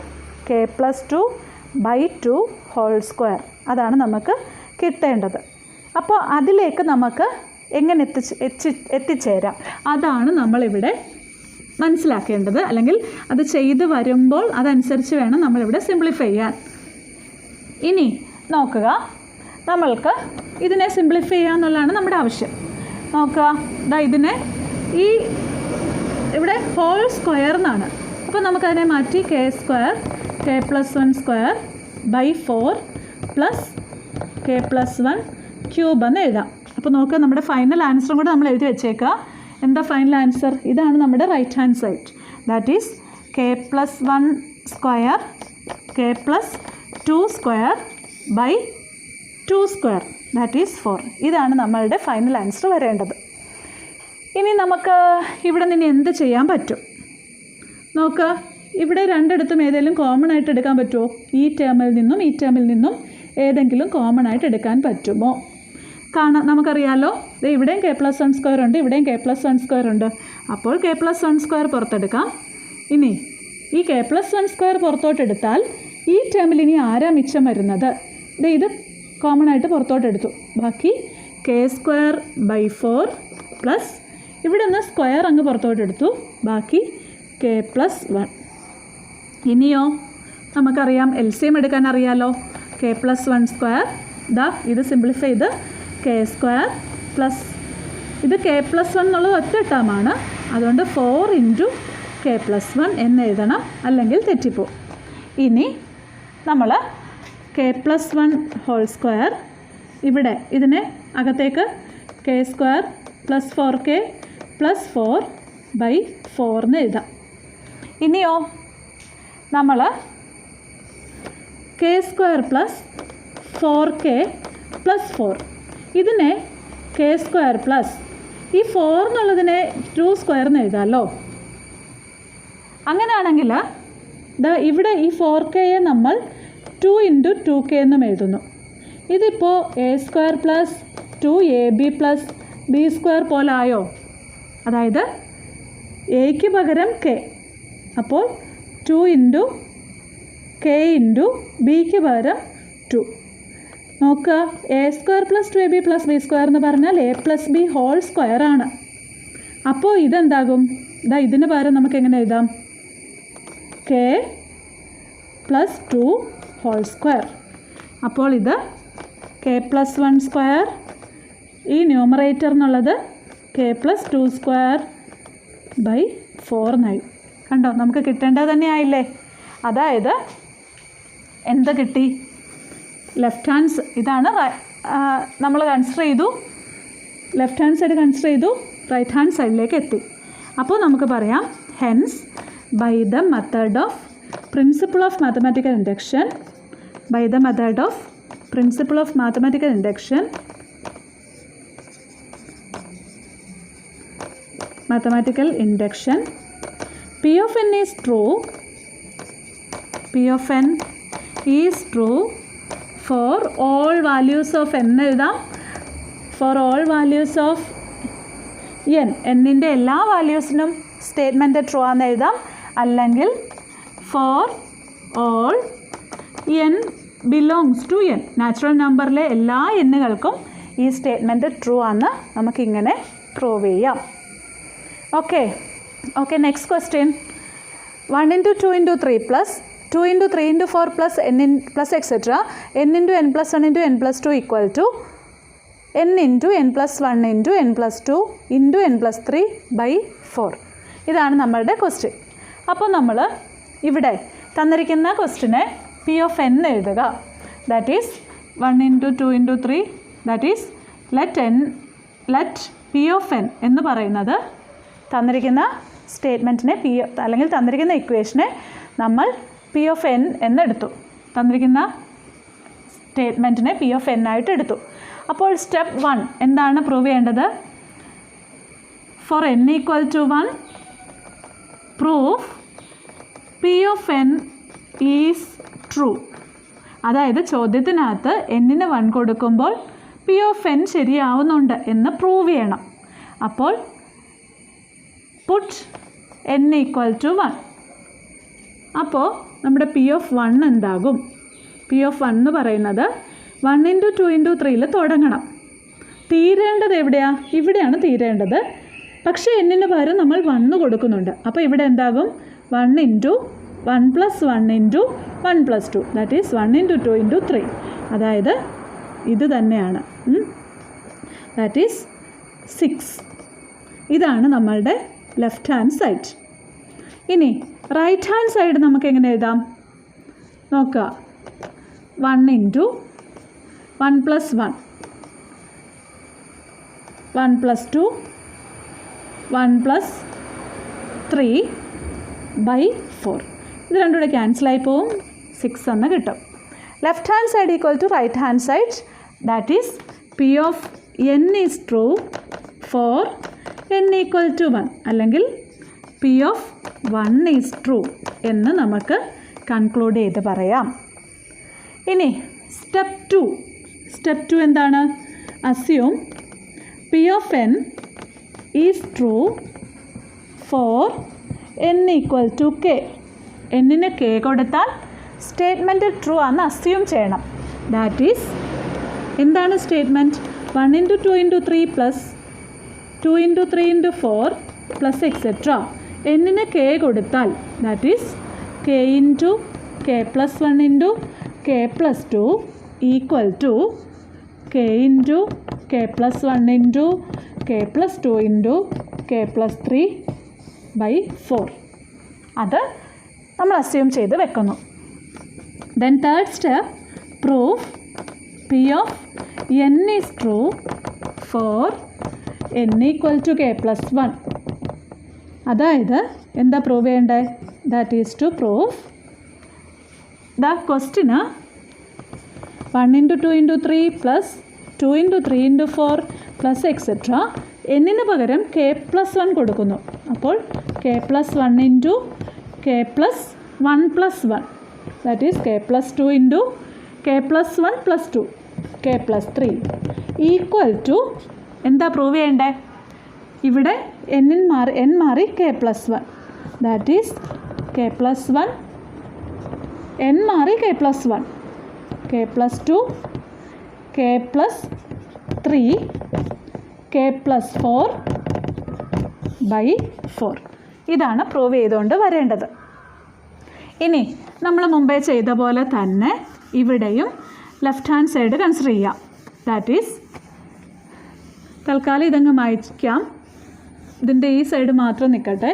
k plus 2 by 2 whole square അതാണ് നമുക്ക് കിട്ടേണ്ടത്. അപ്പോൾ അതിലേക്ക് നമുക്ക് എങ്ങനെ എത്തിച്ചേരാം അതാണ് നമ്മളിവിടെ മനസ്സിലാക്കേണ്ടത്. അല്ലെങ്കിൽ അത് ചെയ്ത് വരുമ്പോൾ അതനുസരിച്ച് വേണം നമ്മളിവിടെ സിംപ്ലിഫൈ ചെയ്യാൻ. ഇനി നോക്കുക, നമ്മൾക്ക് ഇതിനെ സിംപ്ലിഫൈ ചെയ്യുക എന്നുള്ളതാണ് നമ്മുടെ ആവശ്യം. നോക്കുക, ഇതിനെ ഈ ഇവിടെ ഹോൾ സ്ക്വയർ എന്നാണ്. അപ്പോൾ നമുക്കതിനെ മാറ്റി k square k plus 1 square by 4 plus k plus 1³ എന്ന് എഴുതാം. അപ്പോൾ നോക്കുക, നമ്മുടെ ഫൈനൽ ആൻസറും കൂടെ നമ്മൾ എഴുതി വെച്ചേക്കുക. എന്താ ഫൈനൽ ആൻസർ? ഇതാണ് നമ്മുടെ right hand side. That is K plus 1 square k plus 2 square by 2 square that is 4. ഇതാണ് നമ്മളുടെ ഫൈനൽ ആൻസർ വരേണ്ടത്. ഇനി നമുക്ക് ഇവിടെ നിന്ന് എന്ത് ചെയ്യാൻ പറ്റും നോക്കുക. ഇവിടെ രണ്ടിടത്തും ഏതെങ്കിലും കോമൺ ആയിട്ട് എടുക്കാൻ പറ്റുമോ? ഈ ടേമിൽ നിന്നും ഏതെങ്കിലും കോമൺ ആയിട്ട് എടുക്കാൻ പറ്റുമോ? നമുക്കറിയാമല്ലോ, ഇവിടെയും കെ പ്ലസ് 1 സ്ക്വയർ ഉണ്ട്, ഇവിടെയും കെ പ്ലസ് 1 സ്ക്വയർ ഉണ്ട്. അപ്പോൾ കെ പ്ലസ് 1 സ്ക്വയർ പുറത്തെടുക്കാം. ഇനി ഈ കെ പ്ലസ് 1 സ്ക്വയർ പുറത്തോട്ടെടുത്താൽ ഈ ടേമിൽ ഇനി ആരാ മിച്ചം വരുന്നത്? ഇത് കോമൺ ആയിട്ട് പുറത്തോട്ടെടുത്തു. ബാക്കി കെ സ്ക്വയർ ബൈ 4 പ്ലസ് ഇവിടെ നിന്ന് സ്ക്വയർ അങ്ങ് പുറത്തോട്ടെടുത്തു. ബാക്കി കെ പ്ലസ് 1. ഇനിയോ നമുക്കറിയാം LCM എടുക്കാൻ അറിയാമല്ലോ. കെ പ്ലസ് 1 സ്ക്വയർ ഇത് സിംപ്ലിഫൈ ചെയ്ത് കെ സ്ക്വയർ പ്ലസ് ഇത് കെ പ്ലസ് 1 എന്നുള്ളത് ഒറ്റ ടേമാണ്. അതുകൊണ്ട് 4 ഇൻറ്റു കെ പ്ലസ് 1 എന്ന് എഴുതണം, അല്ലെങ്കിൽ തെറ്റിപ്പോവും. ഇനി നമ്മൾ കെ പ്ലസ് 1 ഹോൾ സ്ക്വയർ ഇവിടെ ഇതിനെ അകത്തേക്ക് k square plus 4k plus 4 by 4 എന്ന് എഴുതാം. ഇനിയോ നമ്മൾ K square plus 4k plus 4 ഇതിനെ കെ സ്ക്വയർ പ്ലസ് ഈ 4 എന്നുള്ളതിനെ 2 സ്ക്വയർ എന്ന് എഴുതാമല്ലോ. അങ്ങനെയാണെങ്കിൽ ഇവിടെ ഈ 4kയെ നമ്മൾ 2 ഇൻറ്റു 2k എന്നും എഴുതുന്നു. ഇതിപ്പോൾ a² plus 2ab plus b² പോലായോ? അതായത് എക്ക് പകരം k, അപ്പോൾ 2 ഇൻറ്റു k ഇൻറ്റു ബിക്ക് പകരം 2. നോക്കുക, a² plus 2ab plus b² എന്ന് പറഞ്ഞാൽ a plus b whole square ആണ്. അപ്പോൾ ഇതെന്താകും? ഇതിന് പകരം നമുക്ക് എങ്ങനെ എഴുതാം? k plus 2 whole square. അപ്പോൾ ഇത് k പ്ലസ് 1 സ്ക്വയർ, ഈ ന്യൂമറേറ്റർ എന്നുള്ളത് k പ്ലസ് 2 സ്ക്വയർ ബൈ 4 എന്നായി. കണ്ടോ, നമുക്ക് കിട്ടേണ്ടത് തന്നെയായില്ലേ? അതായത് എന്ത് കിട്ടി? ലെഫ്റ്റ് ഹാൻഡ് ഇതാണ് നമ്മൾ കൺസിഡർ ചെയ്തു, ലെഫ്റ്റ് ഹാൻഡ് സൈഡ് കൺസിഡർ ചെയ്തു, റൈറ്റ് ഹാൻഡ് സൈഡിലേക്ക് എത്തി. അപ്പോൾ നമുക്ക് പറയാം, hence by the method of principle of mathematical induction, by the method of principle of mathematical induction, mathematical induction, P of n is true, P of n is true for all values of n എഴുതാം, for all values of n, n-ൻ്റെ എല്ലാ വാല്യൂസിനും statement true ആണെന്ന് എഴുതാം. അല്ലെങ്കിൽ for all n belongs to n, natural നമ്പറിലെ എല്ലാ എന്നുകൾക്കും ഈ statement true ആണെന്ന് നമുക്കിങ്ങനെ പ്രൂവ് ചെയ്യാം. Okay, next question. 1 into 2 into 3 plus 2 into 3 into 4 plus n plus etc. n into n plus 1 into n plus 2 equal to n into n plus 1 into n plus 2 into n plus 3 by 4. ഇതാണ് നമ്മളുടെ question. അപ്പോൾ നമ്മൾ ഇവിടെ തന്നിരിക്കുന്ന ക്വസ്റ്റ്യനെ P of n എഴുതുക. That is 1 into 2 into 3, that is let P of n എന്ന് പറയുന്നത് തന്നിരിക്കുന്ന സ്റ്റേറ്റ്മെൻറ്റിനെ അല്ലെങ്കിൽ തന്നിരിക്കുന്ന ഇക്വേഷനെ നമ്മൾ P of n എന്നെടുത്തു. തന്നിരിക്കുന്ന സ്റ്റേറ്റ്മെൻറ്റിനെ P of n ആയിട്ട് എടുത്തു. അപ്പോൾ സ്റ്റെപ്പ് 1 എന്താണ് പ്രൂവ് ചെയ്യേണ്ടത്? For n equal to 1 proof P of n is true. അതായത് ചോദ്യത്തിനകത്ത് n-ന് 1 കൊടുക്കുമ്പോൾ P of n ശരിയാവുന്നുണ്ട് എന്ന് പ്രൂവ് ചെയ്യണം. അപ്പോൾ പുട്ട് n ഈക്വൽ ടു 1. അപ്പോൾ നമ്മുടെ P of 1 എന്താകും? P of 1 എന്ന് പറയുന്നത് 1 into 2 into 3 തുടങ്ങണം. തീരേണ്ടത് എവിടെയാണ്? ഇവിടെയാണ് തീരേണ്ടത്. പക്ഷേ n-ന് പകരം നമ്മൾ 1 കൊടുക്കുന്നുണ്ട്. അപ്പോൾ ഇവിടെ എന്താകും? 1 into 1 plus 1 into 1 plus 2, that is 1 into 2 into 3. അതായത് ഇത് തന്നെയാണ്, ദാറ്റ് ഈസ് 6. ഇതാണ് നമ്മളുടെ ലെഫ്റ്റ് ഹാൻഡ് സൈഡ്. ഇനി റൈറ്റ് ഹാൻഡ് സൈഡ് നമുക്ക് എങ്ങനെ എഴുതാം? നോക്കുക, 1 into 1 plus 1, 1 plus 2, 1 plus 3 by 4. ഇത് രണ്ടും കൂടെ ക്യാൻസലായി പോവും, 6 എന്ന് കിട്ടും. Left hand side equal to right hand side, that is P of n is true for n equal to 1, അല്ലെങ്കിൽ P of 1 ഈസ് ട്രൂ എന്ന് നമുക്ക് കൺക്ലൂഡ് ചെയ്ത് പറയാം. ഇനി സ്റ്റെപ്പ് 2 എന്താണ്? Assume P of n is true for n equal to k. n-ന് k കൊടുത്താൽ statement true ആണെന്ന് അസ്യൂം ചെയ്യണം. ദാറ്റ് ഈസ് എന്താണ് statement? 1 into 2 into 3 plus 2 into 3 into 4 plus etc. n-ന് k കൊടുത്താൽ that is k into k plus 1 into k plus 2 equal to k into k plus 1 into k plus 2 into k plus 3 by 4. അത് നമ്മൾ assume ചെയ്ത് വെക്കുന്നു. Then third step, proof P of n is true for n equal to k plus 1. അതായത് എന്താ prove ചെയ്യേണ്ടത്? That is to proof the question 1 into 2 into 3 plus 2 into 3 into 4 plus etc. n-ന് പകരം k plus 1 കൊടുക്കുന്നു. അപ്പോൾ k plus 1 into k plus 1 plus 1 that is K plus 2 into K plus 1 plus 2 k plus 3 equal to എന്താ prove ചെയ്യേണ്ടേ? ഇവിടെ n മാറി k plus 1 that is K plus 1 n മാറി k plus 1 k plus 2 k plus 3 k plus 4 by 4 ഇതാണ് prove ചെയ്തുകൊണ്ട് വരേണ്ടത്. ഇനി നമ്മൾ മുമ്പേ ചെയ്ത പോലെ തന്നെ ഇവിടെയും ലെഫ്റ്റ് ഹാൻഡ് സൈഡ് കൺസിഡർ ചെയ്യാം. ദാറ്റ് ഈസ് തൽക്കാലം ഇതങ്ങ് മായ്ക്കാം. ഇതിൻ്റെ ഈ സൈഡ് മാത്രം നിൽക്കട്ടെ,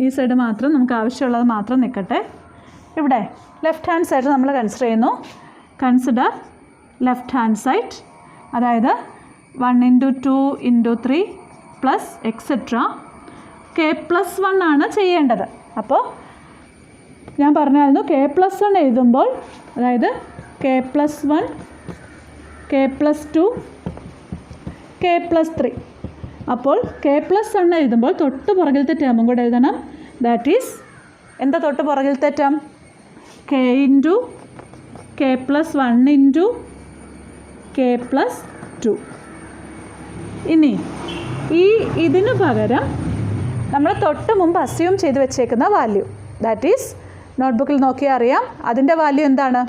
ഈ സൈഡ് മാത്രം നമുക്ക് ആവശ്യമുള്ളത് മാത്രം നിൽക്കട്ടെ. ഇവിടെ ലെഫ്റ്റ് ഹാൻഡ് സൈഡ് നമ്മൾ കൺസിഡർ ചെയ്യുന്നു. കൺസിഡർ ലെഫ്റ്റ് ഹാൻഡ് സൈഡ്, അതായത് 1 into 2 into 3 plus etcetera K plus 1 ആണ് ചെയ്യേണ്ടത്. അപ്പോൾ ഞാൻ പറഞ്ഞായിരുന്നു കെ പ്ലസ് 1 എഴുതുമ്പോൾ, അതായത് K plus 1 k plus 2 k plus 3, അപ്പോൾ കെ പ്ലസ് 1 എഴുതുമ്പോൾ തൊട്ട് പുറകിലത്തെ ടേമും കൂടെ എഴുതണം. ദാറ്റ് ഈസ് എന്താ തൊട്ട് പുറകിലത്തെ term? K into K plus 1 into K plus 2. ഇനി ഇതിനു പകരം നമ്മൾ തൊട്ട് മുമ്പ് അസ്യൂം ചെയ്ത് വെച്ചേക്കുന്ന വാല്യൂ, ദാറ്റ് ഈസ് നോട്ട്ബുക്കിൽ നോക്കിയാൽ അറിയാം അതിൻ്റെ വാല്യൂ എന്താണ്.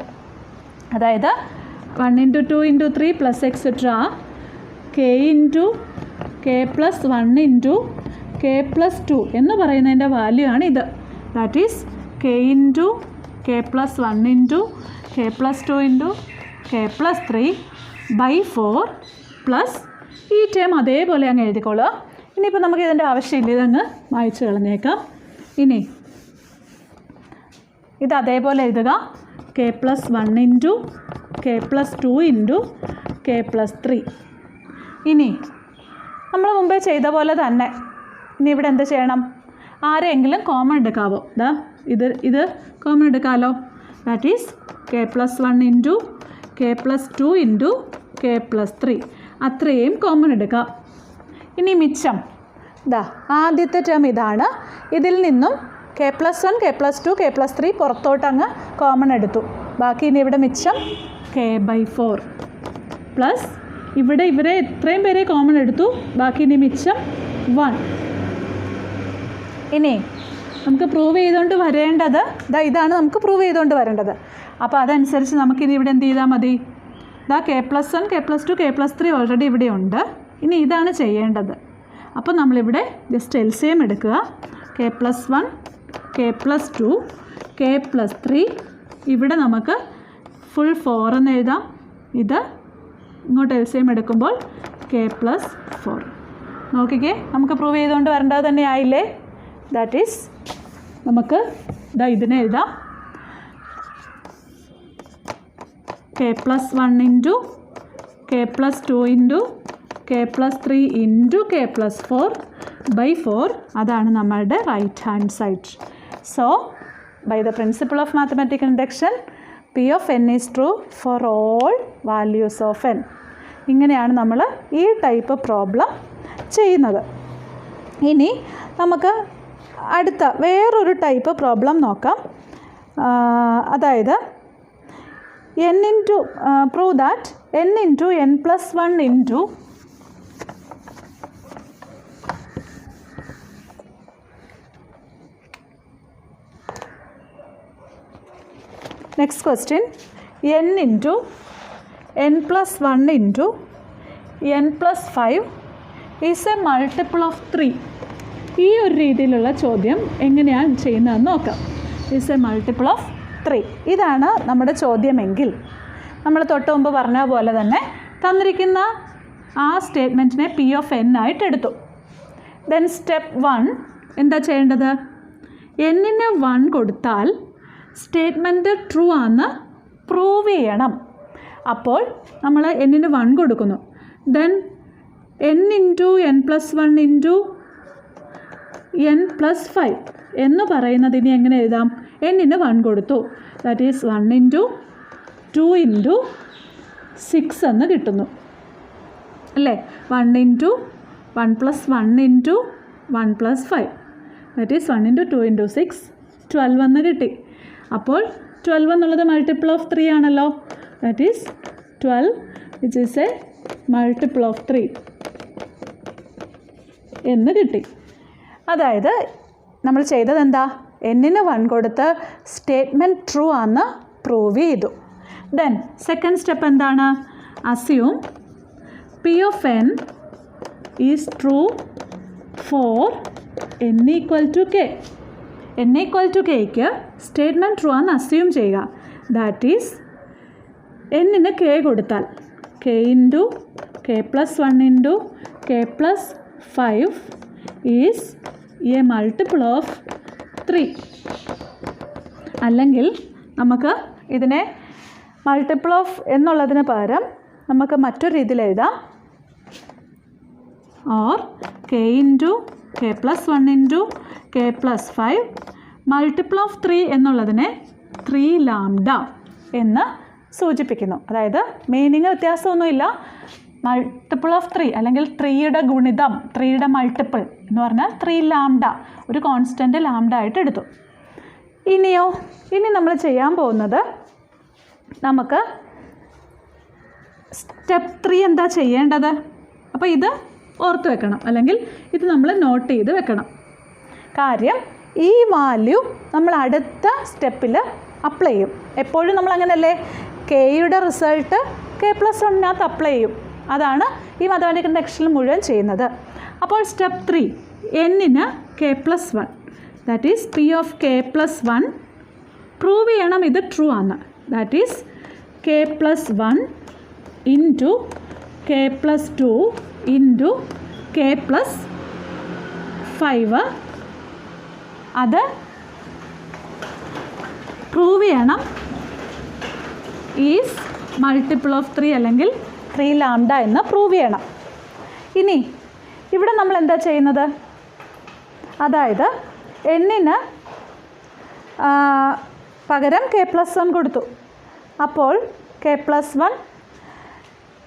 അതായത് 1 into 2 into 3 plus etcetera k into K plus 1 into K plus 2 എന്ന് പറയുന്നതിൻ്റെ വാല്യൂ ആണ് ഇത്. That is k into K plus 1 into K plus 2 into K plus 3 by 4 plus ഈ ടേം അതേപോലെ അങ്ങ് എഴുതിക്കോളുക. ഇനിയിപ്പോൾ നമുക്ക് ഇതിൻ്റെ ആവശ്യമില്ല, ഇതങ്ങ് വായിച്ച് കളഞ്ഞേക്കാം. ഇനി ഇത് അതേപോലെ എഴുതുക. K plus 1 into K plus 2 into K plus 3. ഇനി നമ്മൾ മുമ്പേ ചെയ്ത പോലെ തന്നെ ഇനി ഇവിടെ എന്ത് ചെയ്യണം? ആരെങ്കിലും കോമൺ എടുക്കാവോ? ഇത് കോമൺ എടുക്കാമല്ലോ. That is K plus 1 into K plus 2 into K plus 3 അത്രയും കോമൺ എടുക്കാം. ഇനി മിച്ചം ആദ്യത്തെ ടേം ഇതാണ്. ഇതിൽ നിന്നും K plus 1 k plus 2 k plus 3 പുറത്തോട്ട് അങ്ങ് കോമൺ എടുത്തു. ബാക്കി ഇനി ഇവിടെ മിച്ചം കെ ബൈ 4 പ്ലസ് ഇവിടെ എത്രയും പേരെ കോമൺ എടുത്തു. ബാക്കി ഇനി മിച്ചം 1. ഇനി നമുക്ക് പ്രൂവ് ചെയ്തുകൊണ്ട് വരേണ്ടത് ഇതാണ്. നമുക്ക് പ്രൂവ് ചെയ്തുകൊണ്ട് വരേണ്ടത്. അപ്പോൾ അതനുസരിച്ച് നമുക്കിനി ഇവിടെ എന്ത് ചെയ്താൽ മതി? K plus 1 k plus 2 k plus 3 already ഇവിടെ ഉണ്ട്. ഇനി ഇതാണ് ചെയ്യേണ്ടത്. അപ്പോൾ നമ്മളിവിടെ ജസ്റ്റ് എൽസിഎം എടുക്കുക. K plus 1 k plus 2 k plus 3 ഇവിടെ നമുക്ക് ഫുൾ 4 എന്ന് എഴുതാം. ഇത് ഇങ്ങോട്ട് എൽസിഎം എടുക്കുമ്പോൾ കെ പ്ലസ് 4. നോക്കിക്കേ, നമുക്ക് പ്രൂവ് ചെയ്തുകൊണ്ട് വരേണ്ടത് തന്നെ ആയില്ലേ? ദാറ്റ് ഈസ് നമുക്ക് ഇതിനെ എഴുതാം. K plus 1 into K plus 2 into K plus 3 into K plus 4 by 4. അതാണ് നമ്മളുടെ right hand side. So by the principle of mathematical induction P of n is true for all values of n. ഇങ്ങനെയാണ് നമ്മൾ ഈ type problem ചെയ്യുന്നത്. ഇനി നമുക്ക് അടുത്ത വേറൊരു ടൈപ്പ് പ്രോബ്ലം നോക്കാം. അതായത് n into prove that n into n plus 1 into next question, n into n plus 1 into n plus 5 is a multiple of 3. ഈ ഒരു രീതിയിലുള്ള ചോദ്യം എങ്ങനെയാണ് ചെയ്യുന്നതെന്ന് നോക്കാം. is a multiple of 3. ഇതാണ് നമ്മുടെ ചോദ്യമെങ്കിൽ നമ്മൾ തൊട്ട് മുമ്പ് പറഞ്ഞ പോലെ തന്നെ തന്നിരിക്കുന്ന ആ സ്റ്റേറ്റ്മെൻറ്റിനെ പി ഓഫ് എൻ ആയിട്ട് എടുത്തു. ദെൻ സ്റ്റെപ്പ് 1 എന്താ ചെയ്യേണ്ടത്? എന്നിന് 1 കൊടുത്താൽ സ്റ്റേറ്റ്മെൻറ്റ് ട്രൂ ആണെന്ന് പ്രൂവ് ചെയ്യണം. അപ്പോൾ നമ്മൾ എന്നിന് 1 കൊടുക്കുന്നു. Then n into n plus 1 into n plus 5 എന്ന് പറയുന്നതിന് എങ്ങനെ എഴുതാം? എന്നിന് 1 കൊടുത്തു. ദാറ്റ് ഈസ് 1 ഇൻറ്റു 2 ഇൻറ്റു 6 എന്ന് കിട്ടുന്നു അല്ലേ? 1 into 1 plus 1 into 1 plus 5 that is 1 into 2 into 6 12 എന്ന് കിട്ടി. അപ്പോൾ 12 എന്നുള്ളത് മൾട്ടിപ്പിൾ ഓഫ് 3 ആണല്ലോ. That is 12 which is a multiple of 3 എന്ന് കിട്ടി. അതായത് നമ്മൾ ചെയ്തത് എന്താ? എന്നിന് 1 കൊടുത്ത് സ്റ്റേറ്റ്മെൻറ്റ് ട്രൂ ആണെന്ന് പ്രൂവ് ചെയ്തു. ദെൻ സെക്കൻഡ് സ്റ്റെപ്പ് എന്താണ്? Assume P of n is true for n equal to k. n equal to കെയ്ക്ക് സ്റ്റേറ്റ്മെൻറ്റ് ട്രൂ ആണെന്ന് അസ്യൂം ചെയ്യുക. ദാറ്റ് ഈസ് എന്നിന് കെ കൊടുത്താൽ k into K plus 1 into K plus 5 is a multiple of 3. അല്ലെങ്കിൽ നമുക്ക് ഇതിനെ multiple of എന്നുള്ളതിന് പകരം നമുക്ക് മറ്റൊരു രീതിയിൽ എഴുതാം. Or K into K plus 1 into K plus 5 multiple of 3 എന്നുള്ളതിനെ 3 ലാംഡ എന്ന് സൂചിപ്പിക്കുന്നു. അതായത് മീനിങ് വ്യത്യാസമൊന്നുമില്ല. മൾട്ടിപ്പിൾ ഓഫ് 3 അല്ലെങ്കിൽ 3യുടെ ഗുണിതം, 3യുടെ മൾട്ടിപ്പിൾ എന്ന് പറഞ്ഞാൽ 3 ലാംഡ, ഒരു കോൺസ്റ്റൻ്റ് ലാംഡ ആയിട്ട് എടുത്തു. ഇനിയോ, ഇനി നമ്മൾ ചെയ്യാൻ പോകുന്നത്, നമുക്ക് സ്റ്റെപ്പ് 3 എന്താ ചെയ്യേണ്ടത്? അപ്പോൾ ഇത് ഓർത്ത് വെക്കണം, അല്ലെങ്കിൽ ഇത് നമ്മൾ നോട്ട് ചെയ്ത് വെക്കണം. കാര്യം ഈ വാല്യൂ നമ്മൾ അടുത്ത സ്റ്റെപ്പിൽ അപ്ലൈ ചെയ്യും. എപ്പോഴും നമ്മൾ അങ്ങനെയല്ലേ, കെയുടെ റിസൾട്ട് കെ പ്ലസ് 1 അപ്ലൈ ചെയ്യും. അതാണ് ഈ മാത്തമാറ്റിക്കൽ ഇൻഡക്ഷനിൽ മുഴുവൻ ചെയ്യുന്നത്. അപ്പോൾ സ്റ്റെപ്പ് 3, എന്നിന് K plus 1 that is P of K plus 1 prove ചെയ്യണം ഇത് ട്രൂ ആണ്. That is K plus 1 into K plus 2 into K plus 5 അത് പ്രൂവ് ചെയ്യണം ഈസ് മൾട്ടിപ്പിൾ ഓഫ് 3 അല്ലെങ്കിൽ 3 ലാംഡ എന്ന് പ്രൂവ് ചെയ്യണം. ഇനി ഇവിടെ നമ്മൾ എന്താ ചെയ്യുന്നത്? അതായത് എന്നിന് പകരം കെ പ്ലസ് 1 കൊടുത്തു. അപ്പോൾ k plus 1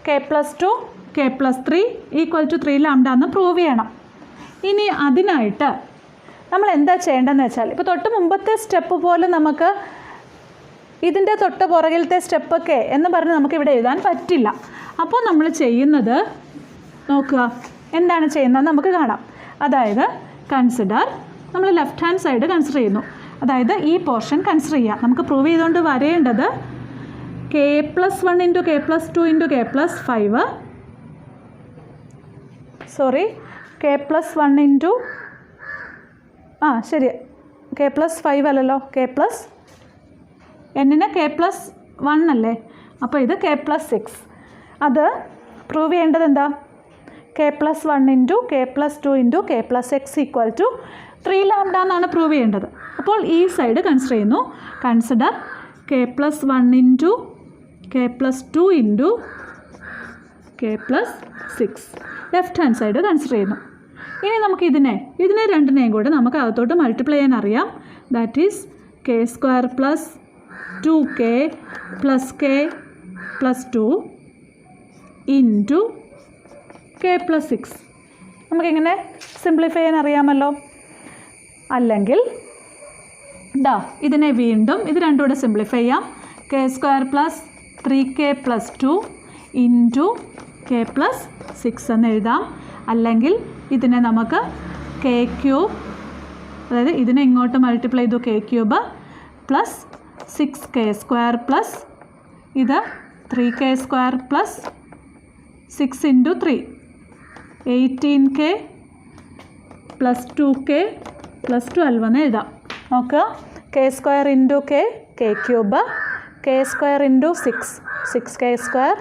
k plus 2 k plus 3 equal to 3 lambda എന്ന് പ്രൂവ് ചെയ്യണം. ഇനി അതിനായിട്ട് നമ്മൾ എന്താ ചെയ്യേണ്ടതെന്ന് വെച്ചാൽ, ഇപ്പോൾ തൊട്ട് മുമ്പത്തെ സ്റ്റെപ്പ് പോലെ നമുക്ക് ഇതിൻ്റെ തൊട്ട് പുറകിലത്തെ സ്റ്റെപ്പ് കെ എന്ന് പറഞ്ഞ് നമുക്കിവിടെ എഴുതാൻ പറ്റില്ല. അപ്പോൾ നമ്മൾ ചെയ്യുന്നത് നോക്കുക, എന്താണ് ചെയ്യുന്നത് നമുക്ക് കാണാം. അതായത് കൺസിഡർ, നമ്മൾ ലെഫ്റ്റ് ഹാൻഡ് സൈഡ് കൺസിഡർ ചെയ്യുന്നു. അതായത് ഈ പോർഷൻ കൺസിഡർ ചെയ്യുക. നമുക്ക് പ്രൂവ് ചെയ്തുകൊണ്ട് വരേണ്ടത് K plus 1 into K plus 2 into K plus 5 K plus 1 into ശരി കെ പ്ലസ് 5 അല്ലല്ലോ, കെ പ്ലസ് എന്നിന് കെ പ്ലസ് 1 അല്ലേ, അപ്പോൾ ഇത് കെ പ്ലസ് 6. അത് പ്രൂവ് ചെയ്യേണ്ടത് എന്താ? K plus 1 into K plus 2 into K plus 6 equal to 3 lambda എന്നാണ് പ്രൂവ് ചെയ്യേണ്ടത്. അപ്പോൾ ഈ സൈഡ് കൺസിഡർ ചെയ്യുന്നു. Consider k plus 1 into K plus 2 into K plus 6 left hand side consider ചെയ്യുന്നു. ഇനി നമുക്ക് ഇതിനെ രണ്ടിനെയും കൂടെ നമുക്ക് അകത്തോട്ട് മൾട്ടിപ്ലൈ ചെയ്യാൻ അറിയാം. That is K square plus 2k plus k plus 2 into K plus 6. നമുക്കിങ്ങനെ സിംപ്ലിഫൈ ചെയ്യാൻ അറിയാമല്ലോ. അല്ലെങ്കിൽ ഇതിനെ വീണ്ടും ഇത് രണ്ടും കൂടെ സിംപ്ലിഫൈ ചെയ്യാം. K square plus 3k plus 2 into K plus 6 എന്ന് എഴുതാം. അല്ലെങ്കിൽ ഇതിനെ നമുക്ക് കെ ക്യൂബ്, അതായത് ഇതിനെ ഇങ്ങോട്ട് മൾട്ടിപ്ലൈ ചെയ്തു K cube plus 6k square plus ഇത് 3k square plus 6 into 3 18k plus 2k plus 12 എന്ന് എഴുതാം. നോക്കുക, K square into K cube, K square into 6k square,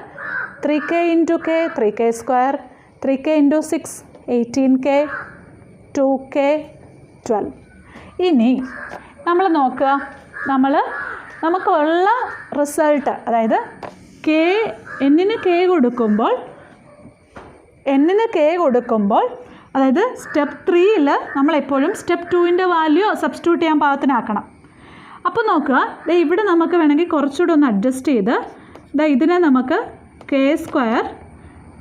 3k into K 3k square, 3k into 6 18k 2k 12. ഇനി നമ്മൾ നോക്കുക, നമുക്കുള്ള result, അതായത് എന്നിന് കെ കൊടുക്കുമ്പോൾ അതായത് സ്റ്റെപ്പ് 3ൽ നമ്മളെപ്പോഴും സ്റ്റെപ്പ് 2ൻ്റെ വാല്യൂ സബ്സ്റ്റിറ്റ്യൂട്ട് ചെയ്യാൻ പാകത്തിനാക്കണം. അപ്പോൾ നോക്കുക, ഇവിടെ നമുക്ക് വേണമെങ്കിൽ കുറച്ചുകൂടെ ഒന്ന് അഡ്ജസ്റ്റ് ചെയ്ത് ഇതിനെ നമുക്ക് കെ സ്ക്വയർ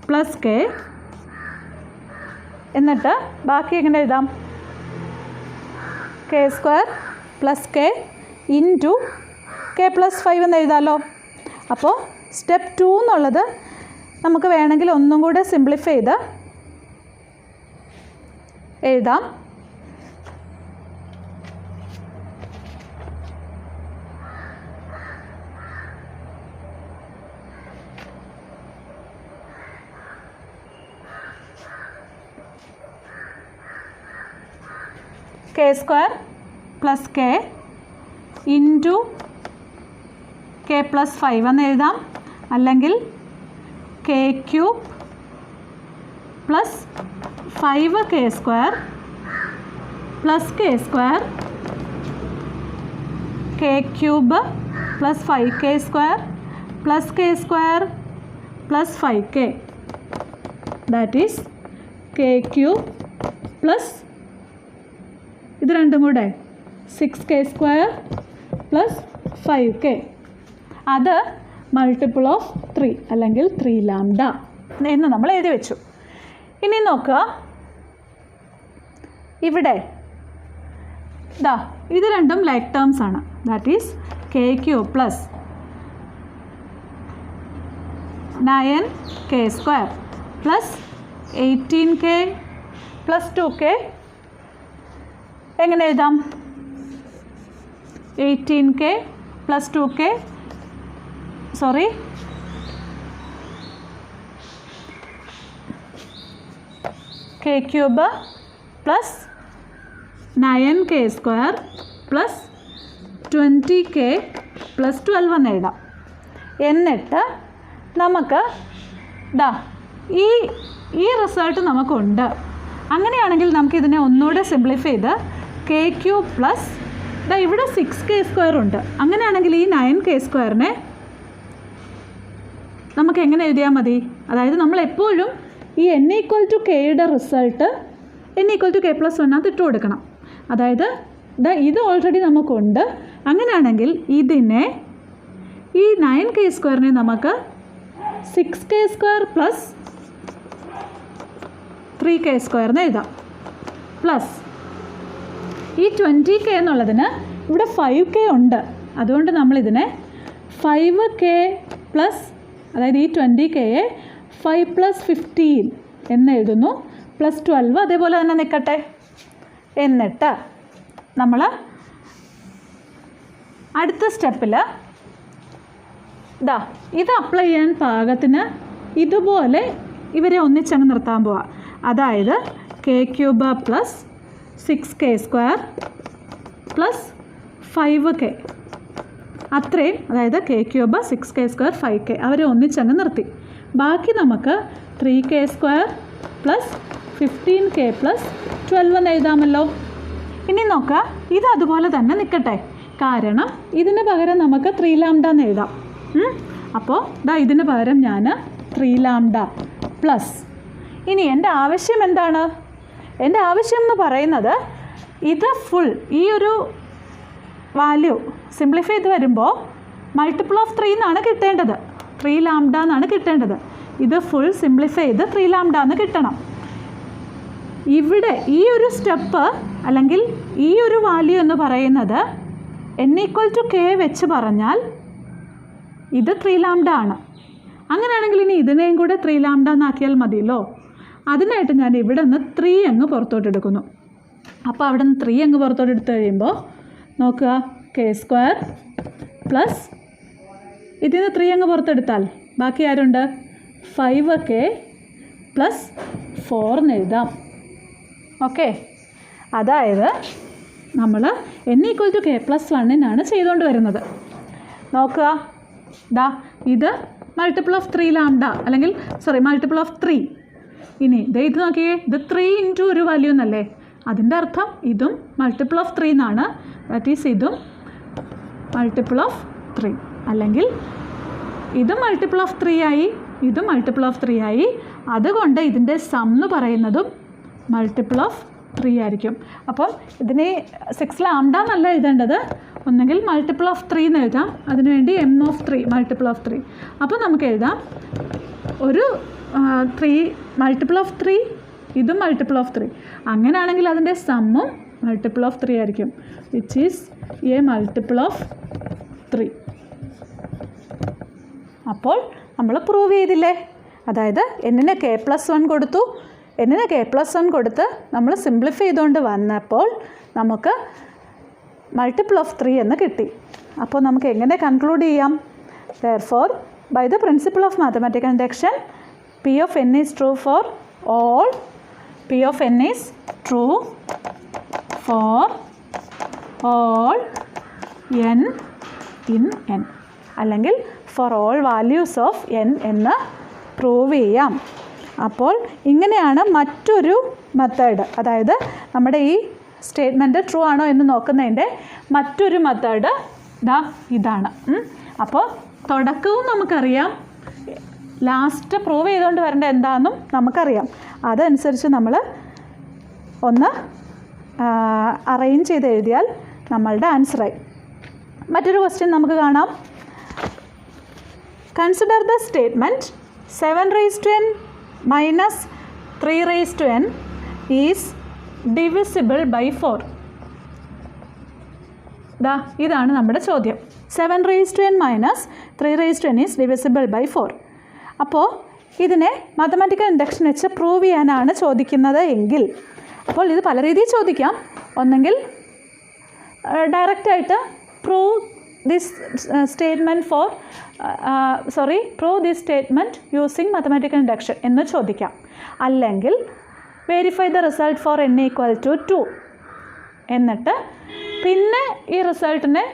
പ്ലസ് കെ, എന്നിട്ട് ബാക്കി എങ്ങനെ എഴുതാം? K square plus K into K plus 5 എന്ന് എഴുതാമല്ലോ. അപ്പോൾ സ്റ്റെപ്പ് 2 എന്നുള്ളത് നമുക്ക് വേണമെങ്കിൽ ഒന്നും കൂടെ സിംപ്ലിഫൈ ചെയ്ത് എഴുതാം. K square plus K into K plus 5 എന്ന് എഴുതാം. അല്ലെങ്കിൽ K cube plus 5 K square plus K square K cube plus 5 K square plus K square plus 5 K, that is K cube plus ഇത് രണ്ടും കൂടെ 6 K square plus 5 K. അത് multiple of 3 അല്ലെങ്കിൽ 3 lambda എന്ന് നമ്മൾ എഴുതി വെച്ചു. ഇനി നോക്കുക, ഇവിടെ ഇതാ ഇത് രണ്ടും ലൈക്ക് ടേംസ് ആണ്. That is K cube plus 9 K square plus 18 K plus 2 K. എങ്ങനെ എഴുതാം? 18 K plus 2 K, sorry K cube plus 9 K square plus 20 K plus 12 എന്ന് എഴുതാം. എന്നിട്ട് നമുക്ക് ദാ ഈ റിസൾട്ട് നമുക്കുണ്ട്. അങ്ങനെയാണെങ്കിൽ നമുക്കിതിനെ ഒന്നുകൂടെ സിംപ്ലിഫൈ ചെയ്ത് കെ ക്യൂബ് പ്ലസ് ഇവിടെ 6 കെ സ്ക്വയർ ഉണ്ട്. അങ്ങനെയാണെങ്കിൽ ഈ 9 കെ സ്ക്വയറിനെ നമുക്ക് എങ്ങനെ എഴുതിയാൽ മതി? അതായത് നമ്മൾ എപ്പോഴും ഈ n ഈക്വൽ ടു കെയുടെ result n equal to k plus 1 ഇട്ട് കൊടുക്കണം. അതായത് ഇത് ഓൾറെഡി നമുക്കുണ്ട്. അങ്ങനെയാണെങ്കിൽ ഇതിനെ ഈ 9 കെ സ്ക്വയറിനെ നമുക്ക് 6 K square plus 3 K square എന്ന് എഴുതാം. പ്ലസ് ഈ 20 കെ എന്നുള്ളതിന് ഇവിടെ 5 കെ ഉണ്ട്. അതുകൊണ്ട് നമ്മളിതിനെ 5 കെ പ്ലസ്, അതായത് ഈ 20 കെയെ 5 പ്ലസ് 15 എന്ന് എഴുതുന്നു. പ്ലസ് 12 അതേപോലെ തന്നെ നിൽക്കട്ടെ. എന്നിട്ട് നമ്മൾ അടുത്ത സ്റ്റെപ്പിൽ ഇത് അപ്ലൈ ചെയ്യാൻ പാകത്തിന് ഇതുപോലെ ഇവരെ ഒന്നിച്ചങ്ങ് നിർത്താൻ പോവാം. അതായത് K cube plus 6 K square plus 5 K, അത്രയും, അതായത് K cube 6 K square 5 K അവരെ ഒന്നിച്ചങ്ങ് നിർത്തി. ബാക്കി നമുക്ക് 3 K square plus 15 K plus 12 എന്ന് എഴുതാമല്ലോ. ഇനി നോക്കുക, ഇത് അതുപോലെ തന്നെ നിൽക്കട്ടെ. കാരണം ഇതിന് പകരം നമുക്ക് 3 ലാംഡ എന്ന് എഴുതാം. അപ്പോൾ ഇതിന് പകരം ഞാൻ 3 ലാംഡ പ്ലസ്, ഇനി എൻ്റെ ആവശ്യം എന്താണ്? എൻ്റെ ആവശ്യം എന്ന് പറയുന്നത് ഇത് ഫുൾ ഈ ഒരു വാല്യൂ സിംപ്ലിഫൈ ചെയ്ത് വരുമ്പോൾ മൾട്ടിപ്പിൾ ഓഫ് 3 എന്നാണ് കിട്ടേണ്ടത്. 3 ലാംഡ എന്നാണ് കിട്ടേണ്ടത്. ഇത് ഫുൾ സിംപ്ലിഫൈ ചെയ്ത് 3 ലാംഡ എന്ന് കിട്ടണം. ഇവിടെ ഈ ഒരു സ്റ്റെപ്പ് അല്ലെങ്കിൽ ഈ ഒരു വാല്യൂ എന്ന് പറയുന്നത് n ഈക്വൽ ടു കെ വെച്ച് പറഞ്ഞാൽ ഇത് 3 ലാംഡ ആണ്. അങ്ങനെയാണെങ്കിൽ ഇനി ഇതിനെയും കൂടെ 3 ലാംഡ എന്നാക്കിയാൽ മതിയല്ലോ. അതിനായിട്ട് ഞാൻ ഇവിടെ നിന്ന് 3 അങ്ങ് പുറത്തോട്ടെടുക്കുന്നു. അപ്പോൾ അവിടെ നിന്ന് 3 അങ്ങ് പുറത്തോട്ടെടുത്ത് കഴിയുമ്പോൾ നോക്കുക, കെ സ്ക്വയർ പ്ലസ് ഇതിൽ നിന്ന് 3 അങ്ങ് പുറത്തെടുത്താൽ ബാക്കി ആരുണ്ട്? 5 കെ പ്ലസ് 4 എന്ന് എഴുതാം. ഓക്കെ, അതായത് നമ്മൾ n equal to k plus 1 ചെയ്തുകൊണ്ട് വരുന്നത്. നോക്കുക, ഇത് മൾട്ടിപ്പിൾ ഓഫ് 3 ലാംഡ അല്ലെങ്കിൽ മൾട്ടിപ്പിൾ ഓഫ് 3. ഇനി ഇത് നോക്കിയേ, ഇത് 3 ഇൻറ്റു ഒരു വാല്യൂ എന്നല്ലേ? അതിൻ്റെ അർത്ഥം ഇതും മൾട്ടിപ്പിൾ ഓഫ് 3 എന്നാണ്. ദാറ്റ് ഈസ് ഇതും മൾട്ടിപ്പിൾ ഓഫ് 3, അല്ലെങ്കിൽ ഇതും മൾട്ടിപ്പിൾ ഓഫ് 3 ആയി, ഇതും മൾട്ടിപ്പിൾ ഓഫ് 3 ആയി. അതുകൊണ്ട് ഇതിൻ്റെ സം എന്ന് പറയുന്നതും മൾട്ടിപ്പിൾ ഓഫ് 3 ആയിരിക്കും. അപ്പം ഇതിനെ 6 ലാംഡ എന്നല്ല എഴുതേണ്ടത്, ഒന്നെങ്കിൽ മൾട്ടിപ്പിൾ ഓഫ് 3 എന്ന് എഴുതാം. അതിനുവേണ്ടി m ഓഫ് 3 മൾട്ടിപ്പിൾ ഓഫ് 3. അപ്പോൾ നമുക്ക് എഴുതാം ഒരു 3 മൾട്ടിപ്പിൾ ഓഫ് 3, ഇതും മൾട്ടിപ്പിൾ ഓഫ് 3. അങ്ങനെയാണെങ്കിൽ അതിൻ്റെ സമ്മും മൾട്ടിപ്പിൾ ഓഫ് 3 ആയിരിക്കും, which is a multiple of 3. അപ്പോൾ നമ്മൾ പ്രൂവ് ചെയ്തില്ലേ? അതായത് എന്നിന് k+1 കൊടുത്തു, എന്നിന് k+1 കൊടുത്ത് നമ്മൾ സിംപ്ലിഫൈ ചെയ്തുകൊണ്ട് വന്നപ്പോൾ നമുക്ക് മൾട്ടിപ്പിൾ ഓഫ് 3 എന്ന് കിട്ടി. അപ്പോൾ നമുക്ക് എങ്ങനെ കൺക്ലൂഡ് ചെയ്യാം? Therefore, by the principle of mathematical induction, P of n is true for all. P of n is true for all n in n. അല്ലെങ്കിൽ for all values of n എന്ന് prove ചെയ്യാം. അപ്പോൾ ഇങ്ങനെയാണ് മറ്റൊരു method, അതായത് നമ്മുടെ ഈ statement true ആണോ എന്ന് നോക്കുന്നതിൻ്റെ മറ്റൊരു മെത്തേഡ് ഇതാണ്. അപ്പോൾ തുടക്കവും നമുക്കറിയാം, ലാസ്റ്റ് പ്രൂവ് ചെയ്തുകൊണ്ട് വരേണ്ട എന്താണെന്നും നമുക്കറിയാം. അതനുസരിച്ച് നമ്മൾ ഒന്ന് അറേഞ്ച് ചെയ്ത് എഴുതിയാൽ നമ്മളുടെ ആൻസറായി. മറ്റൊരു ക്വസ്റ്റ്യൻ നമുക്ക് കാണാം. Consider the statement 7n minus 3n is divisible by 4. ഇതാണ് നമ്മുടെ ചോദ്യം. 7n minus 3n is divisible by 4. അപ്പോൾ ഇതിനെ മാത്തമാറ്റിക്കൽ ഇൻഡക്ഷൻ വെച്ച് പ്രൂവ് ചെയ്യാനാണ് ചോദിക്കുന്നത് എങ്കിൽ, അപ്പോൾ ഇത് പല രീതിയിൽ ചോദിക്കാം. ഒന്നെങ്കിൽ ഡയറക്റ്റായിട്ട് prove this statement prove this statement using mathematical induction എന്ന് ചോദിക്കാം. അല്ലെങ്കിൽ verify the result four n equal to 2 എന്നിട്ട് പിന്നെ ഈ റിസൾട്ടിനെ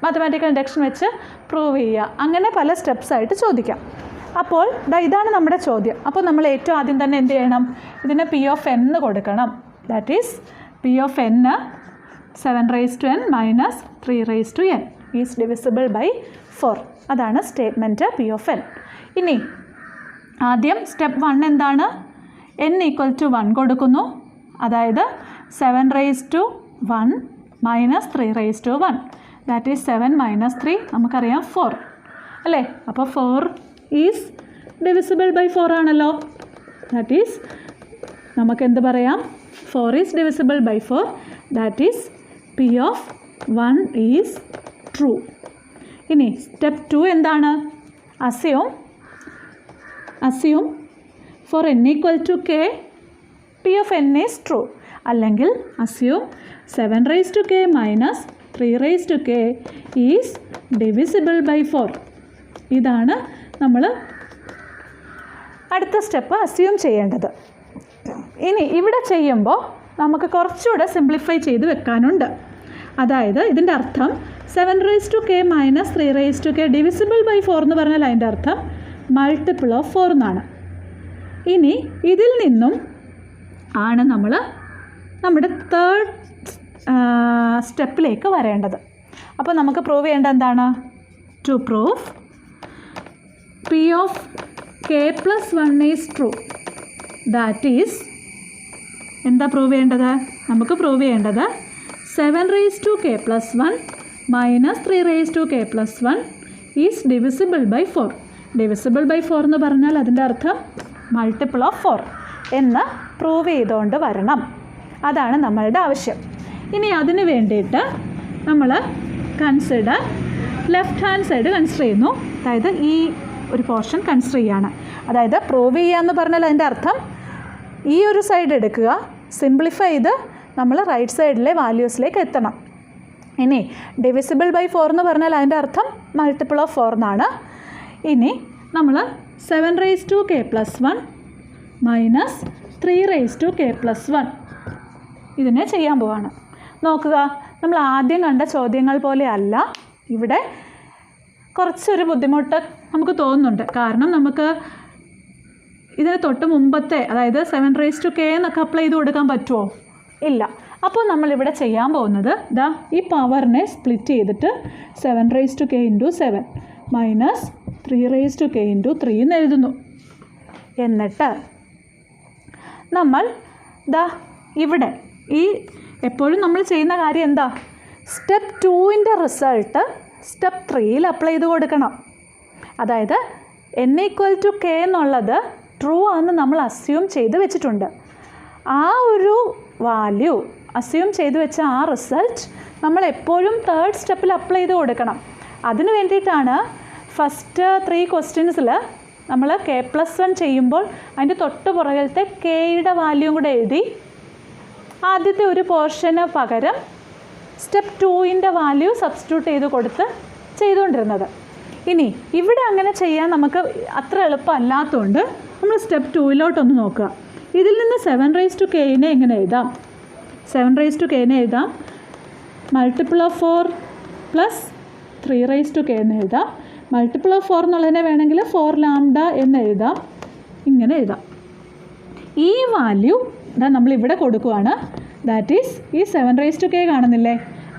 മാത്തമാറ്റിക്കൽ ഇൻഡക്ഷൻ വെച്ച് പ്രൂവ് ചെയ്യുക. അങ്ങനെ പല സ്റ്റെപ്സായിട്ട് ചോദിക്കാം. അപ്പോൾ ഇതാണ് നമ്മുടെ ചോദ്യം. അപ്പോൾ നമ്മൾ ഏറ്റവും ആദ്യം തന്നെ എന്ത് ചെയ്യണം? ഇതിന് P of n കൊടുക്കണം. That is P of n 7n minus 3n is divisible by 4. അതാണ് സ്റ്റേറ്റ്മെൻറ്റ് P of n. ഇനി ആദ്യം സ്റ്റെപ്പ് 1 എന്താണ്? n equal to 1 കൊടുക്കുന്നു. അതായത് 7n minus 3n. That is 7 minus 3 നമുക്കറിയാം 4 അല്ലേ? അപ്പോൾ 4 ഈസ് ഡിവിസിബിൾ ബൈ 4 ആണല്ലോ. ദാറ്റ് ഈസ് നമുക്കെന്ത് പറയാം? 4 ഈസ് ഡിവിസിബിൾ ബൈ 4. ദാറ്റ് is P of 1 is true. ഇനി സ്റ്റെപ്പ് 2 എന്താണ്? Assume for n equal to k P of n is true. അല്ലെങ്കിൽ assume 7k minus 3k is divisible by 4. ഇതാണ് നമ്മൾ അടുത്ത സ്റ്റെപ്പ് അസ്യൂം ചെയ്യേണ്ടത്. ഇനി ഇവിടെ ചെയ്യുമ്പോൾ നമുക്ക് കുറച്ചുകൂടെ സിംപ്ലിഫൈ ചെയ്ത് വെക്കാനുണ്ട്. അതായത് ഇതിൻ്റെ അർത്ഥം 7k minus 3k divisible by 4 എന്ന് പറഞ്ഞാൽ അതിൻ്റെ അർത്ഥം മൾട്ടിപ്പിൾ ഓഫ് 4 എന്നാണ്. ഇനി ഇതിൽ നിന്നും ആണ് നമ്മൾ നമ്മുടെ തേർഡ് സ്റ്റെപ്പിലേക്ക് വരേണ്ടത്. അപ്പോൾ നമുക്ക് പ്രൂവ് ചെയ്യേണ്ടത് എന്താണ്? To prove P of k+1 is true. That is എന്താ പ്രൂവ് ചെയ്യേണ്ടത്? നമുക്ക് പ്രൂവ് ചെയ്യേണ്ടത് 7k+1 minus 3k+1 is divisible by 4. Divisible by 4 എന്ന് പറഞ്ഞാൽ അതിൻ്റെ അർത്ഥം മൾട്ടിപ്പിൾ ഓഫ് 4 എന്ന് പ്രൂവ് ചെയ്തുകൊണ്ട് വരണം. അതാണ് നമ്മളുടെ ആവശ്യം. ഇനി അതിന് വേണ്ടിയിട്ട് നമ്മൾ consider left hand side consider ചെയ്യുന്നു. അതായത് ഈ ഒരു പോർഷൻ കൺസിഡർ ചെയ്യുകയാണ്. അതായത് പ്രൂവ് ചെയ്യുക എന്ന് പറഞ്ഞാൽ അതിൻ്റെ അർത്ഥം ഈ ഒരു സൈഡ് എടുക്കുക, സിംപ്ലിഫൈ ചെയ്ത് നമ്മൾ റൈറ്റ് സൈഡിലെ വാല്യൂസിലേക്ക് എത്തണം. ഇനി ഡിവിസിബിൾ ബൈ 4 എന്ന് പറഞ്ഞാൽ അതിൻ്റെ അർത്ഥം മൾട്ടിപ്പിൾ ഓഫ് 4 എന്നാണ്. ഇനി നമ്മൾ 7k+1 മൈനസ് 3k+1 ഇതിനെ ചെയ്യാൻ പോവാണ്. നോക്കുക, നമ്മൾ ആദ്യം കണ്ട ചോദ്യങ്ങൾ പോലെ അല്ല. ഇവിടെ കുറച്ചൊരു ബുദ്ധിമുട്ട് നമുക്ക് തോന്നുന്നുണ്ട്. കാരണം നമുക്ക് ഇതിന് തൊട്ട് മുമ്പത്തെ, അതായത് 7k എന്നൊക്കെ അപ്ലൈ ചെയ്ത് കൊടുക്കാൻ പറ്റുമോ? ഇല്ല. അപ്പോൾ നമ്മളിവിടെ ചെയ്യാൻ പോകുന്നത് ഈ പവറിനെ സ്പ്ലിറ്റ് ചെയ്തിട്ട് 7k × 7 മൈനസ് 3k × 3 എന്ന് എഴുതുന്നു. എന്നിട്ട് നമ്മൾ ഇവിടെ എപ്പോഴും നമ്മൾ ചെയ്യുന്ന കാര്യം എന്താ? സ്റ്റെപ്പ് 2ൻ്റെ റിസൾട്ട് സ്റ്റെപ്പ് 3യിൽ അപ്ലൈ ചെയ്ത് കൊടുക്കണം. അതായത് n = k എന്നുള്ളത് ട്രൂ ആണെന്ന് നമ്മൾ അസ്യൂം ചെയ്ത് വെച്ചിട്ടുണ്ട്. ആ ഒരു വാല്യൂ, അസ്യൂം ചെയ്തു വെച്ച ആ റിസൾട്ട് നമ്മൾ എപ്പോഴും തേർഡ് സ്റ്റെപ്പിൽ അപ്ലൈ ചെയ്ത് കൊടുക്കണം. അതിന് വേണ്ടിയിട്ടാണ് ഫസ്റ്റ് 3 ക്വസ്റ്റ്യൻസിൽ നമ്മൾ k+1 ചെയ്യുമ്പോൾ അതിൻ്റെ തൊട്ട് പുറകിലത്തെ കെയുടെ വാല്യൂം കൂടെ എഴുതി ആദ്യത്തെ ഒരു പോർഷന് പകരം സ്റ്റെപ്പ് 2ൻ്റെ വാല്യൂ സബ്സ്റ്റിറ്റ്യൂട്ട് ചെയ്ത് കൊടുത്ത് ചെയ്തുകൊണ്ടിരുന്നത്. ഇനി ഇവിടെ അങ്ങനെ ചെയ്യാൻ നമുക്ക് അത്ര എളുപ്പമല്ലാത്തതുകൊണ്ട് നമ്മൾ സ്റ്റെപ്പ് 2യിലോട്ടൊന്ന് നോക്കുക. ഇതിൽ നിന്ന് 7k എങ്ങനെ എഴുതാം? 7k എഴുതാം മൾട്ടിപ്പിൾ ഓഫ് 4 പ്ലസ് 3k എന്ന് എഴുതാം. മൾട്ടിപ്പിൾ ഓഫ് 4 എന്നുള്ളതിനെ വേണമെങ്കിൽ 4 ലാംഡ എന്ന് എഴുതാം. ഇങ്ങനെ എഴുതാം. ഈ വാല്യൂ നമ്മളിവിടെ കൊടുക്കുകയാണ്. ദാറ്റ് ഈസ് ഈ 7k കാണുന്നില്ലേ,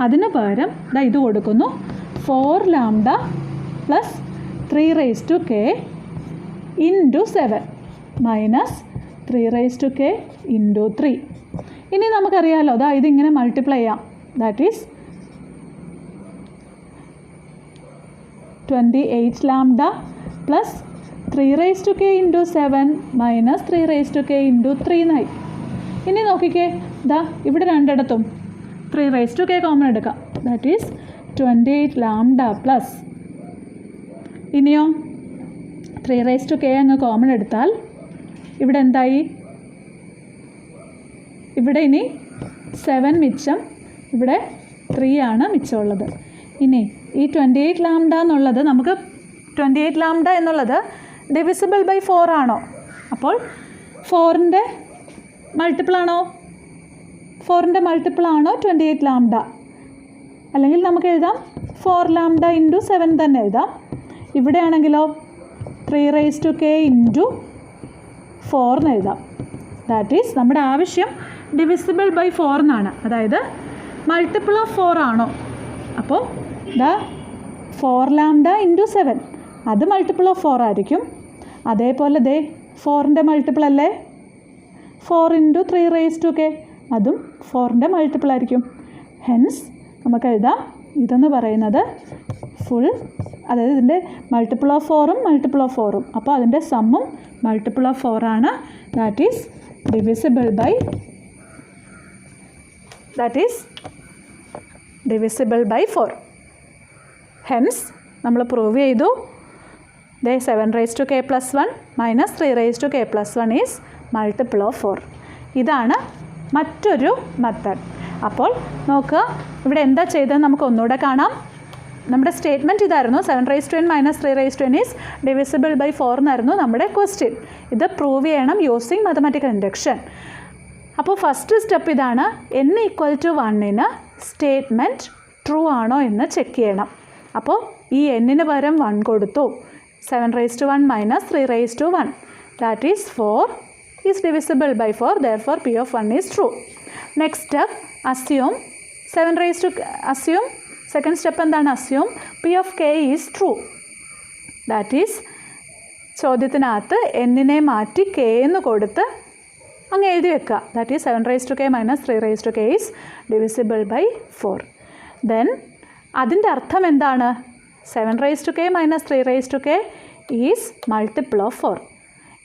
അതിന് പകരം ഇത് കൊടുക്കുന്നു 4 lambda plus 3k into 7 minus 3k into 3. ഇനി നമുക്കറിയാമല്ലോ ഇതിങ്ങനെ മൾട്ടിപ്ലൈ ചെയ്യാം. That is 28 lambda plus 3k into 7 minus 3k into 3 എന്നായി. ഇനി നോക്കിക്കേ, ഇവിടെ രണ്ടിടത്തും 3k കോമൺ എടുക്കാം. ദാറ്റ് ഈസ് 28 ലാംഡ പ്ലസ് ഇനിയോ 3k അങ്ങ് കോമൺ എടുത്താൽ ഇവിടെ എന്തായി? ഇവിടെ ഇനി 7 മിച്ചം, ഇവിടെ 3 ആണ് മിച്ചമുള്ളത്. ഇനി ഈ 28 ലാംഡ എന്നുള്ളത് നമുക്ക് 28 ലാംഡ എന്നുള്ളത് ഡിവിസിബിൾ ബൈ 4 ആണോ? അപ്പോൾ 4ൻ്റെ മൾട്ടിപ്പിൾ ആണോ? 4ൻ്റെ മൾട്ടിപ്പിൾ ആണോ 28 ലാംഡ? അല്ലെങ്കിൽ നമുക്ക് എഴുതാം 4 ലാംഡ ഇൻറ്റു 7 തന്നെ എഴുതാം. ഇവിടെ ആണെങ്കിലോ 3k ഇൻറ്റു 4 എന്ന് എഴുതാം. ദാറ്റ് ഈസ് നമ്മുടെ ആവശ്യം ഡിവിസിബിൾ ബൈ 4 എന്നാണ്, അതായത് മൾട്ടിപ്പിൾ ഓഫ് 4 ആണോ? അപ്പോൾ 4 ലാംഡ ഇൻറ്റു 7 അത് മൾട്ടിപ്പിൾ ഓഫ് 4 ആയിരിക്കും. അതേപോലെ 4ൻ്റെ മൾട്ടിപ്പിൾ അല്ലേ 4 ഇൻറ്റു 3k, അതും 4ൻ്റെ മൾട്ടിപ്പിൾ ആയിരിക്കും. ഹെൻസ് നമുക്ക് എഴുതാം ഇതെന്ന് പറയുന്നത് ഫുൾ, അതായത് ഇതിൻ്റെ മൾട്ടിപ്പിൾ ഓഫ് 4ഉം മൾട്ടിപ്പിൾ ഓഫ് 4ഉം, അപ്പോൾ അതിൻ്റെ സമ്മും മൾട്ടിപ്പിൾ ഓഫ് 4 ആണ്. That is divisible by 4. Hence നമ്മൾ പ്രൂവ് ചെയ്തു 7k+1 minus 3k+1 is multiple of 4. ഇതാണ് മറ്റൊരു മെത്തേഡ്. അപ്പോൾ നോക്കുക, ഇവിടെ എന്താ ചെയ്തതെന്ന് നമുക്ക് ഒന്നുകൂടെ കാണാം. നമ്മുടെ സ്റ്റേറ്റ്മെൻറ്റ് ഇതായിരുന്നു, 7n minus 3n is divisible by 4 എന്നായിരുന്നു നമ്മുടെ ക്വസ്റ്റ്യൻ. ഇത് പ്രൂവ് ചെയ്യണം യൂസിങ് മാത്തമാറ്റിക്കൽ ഇൻഡക്ഷൻ. അപ്പോൾ ഫസ്റ്റ് സ്റ്റെപ്പ് ഇതാണ്, n = 1ന് സ്റ്റേറ്റ്മെൻറ്റ് ട്രൂ ആണോ എന്ന് ചെക്ക് ചെയ്യണം. അപ്പോൾ ഈ n-ന് പകരം 1 കൊടുത്തു. 7n minus 3n, that is 4 is divisible by 4, therefore p of 1 is true. Next step assume second step എന്താണ്? assume p of k is true. That is ചോദ്യത്തിനകത്ത് n-നെ മാറ്റി k എന്ന് കൊടുത്ത് അങ്ങ് എഴുതി വെക്കുക. That is 7k minus 3k is divisible by 4. Then അതിൻ്റെ അർത്ഥം എന്താണ്? 7k minus 3k is multiple of 4.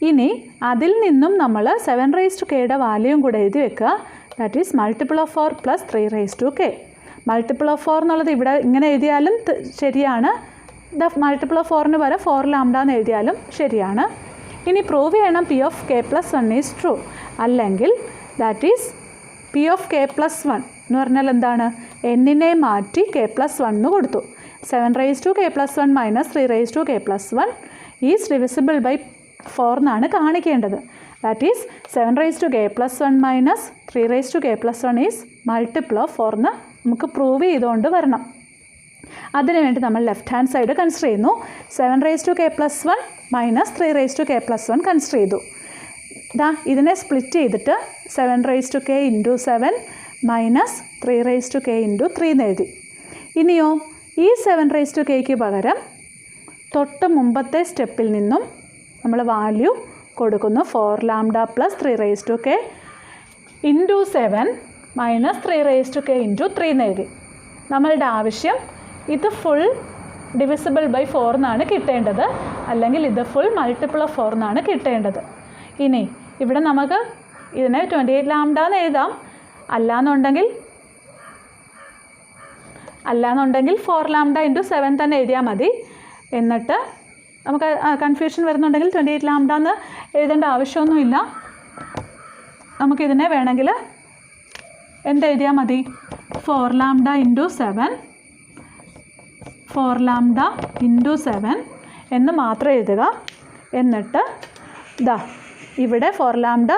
ഇനി അതിൽ നിന്നും നമ്മൾ 7kയുടെ വാല്യൂം കൂടെ എഴുതി വെക്കുക. That is multiple of 4 plus 3k. Multiple of 4 എന്നുള്ളത് ഇവിടെ ഇങ്ങനെ എഴുതിയാലും ശരിയാണ്. മൾട്ടിപ്പിൾ ഓഫ് 4ന് പകരം 4 ലാംഡ എന്ന് എഴുതിയാലും ശരിയാണ്. ഇനി പ്രൂവ് ചെയ്യണം p of k+1 is true. അല്ലെങ്കിൽ that is p of k+1 എന്ന് പറഞ്ഞാൽ എന്താണ്? n-നെ മാറ്റി k+1 എന്ന് കൊടുത്തു. 7k+1 minus 3k+1 is divisible by 4 എന്നാണ് കാണിക്കേണ്ടത്. That is 7k+1 minus 3k+1 is multiple of 4 എന്ന് നമുക്ക് പ്രൂവ് ചെയ്തുകൊണ്ട് വരണം. അതിനുവേണ്ടി നമ്മൾ ലെഫ്റ്റ് ഹാൻഡ് സൈഡ് കൺസിഡർ ചെയ്യുന്നു. 7k+1 മൈനസ് 3k+1 കൺസിഡർ ചെയ്തു. ഇതിനെ സ്പ്ലിറ്റ് ചെയ്തിട്ട് 7k into 7 minus 3k into 3 എന്ന് എഴുതി. ഇനിയോ ഈ 7kക്ക് പകരം തൊട്ട് മുമ്പത്തെ സ്റ്റെപ്പിൽ നിന്നും നമ്മൾ വാല്യൂ കൊടുക്കുന്നു. 4 lambda plus 3k into 7 minus 3k into 3 എന്ന് എഴുതി. നമ്മളുടെ ആവശ്യം ഇത് ഫുൾ ഡിവിസിബിൾ ബൈ 4 എന്നാണ് കിട്ടേണ്ടത്, അല്ലെങ്കിൽ ഇത് ഫുൾ മൾട്ടിപ്പിൾ ഓഫ് 4 എന്നാണ് കിട്ടേണ്ടത്. ഇനി ഇവിടെ നമുക്ക് ഇതിനെ 28 ലാംഡ എന്ന് എഴുതാം, അല്ലാന്നുണ്ടെങ്കിൽ 4 ലാംഡ ഇൻറ്റു 7 തന്നെ എഴുതിയാൽ മതി. എന്നിട്ട് നമുക്ക് കൺഫ്യൂഷൻ വരുന്നുണ്ടെങ്കിൽ 28 ലാംഡ എന്ന് എഴുതേണ്ട ആവശ്യമൊന്നുമില്ല. നമുക്കിതിനെ വേണമെങ്കിൽ എന്തെഴുതിയാൽ മതി? 4 ലാംഡ ഇൻറ്റു 7 എന്ന് മാത്രം എഴുതുക. എന്നിട്ട് ഇവിടെ 4 lambda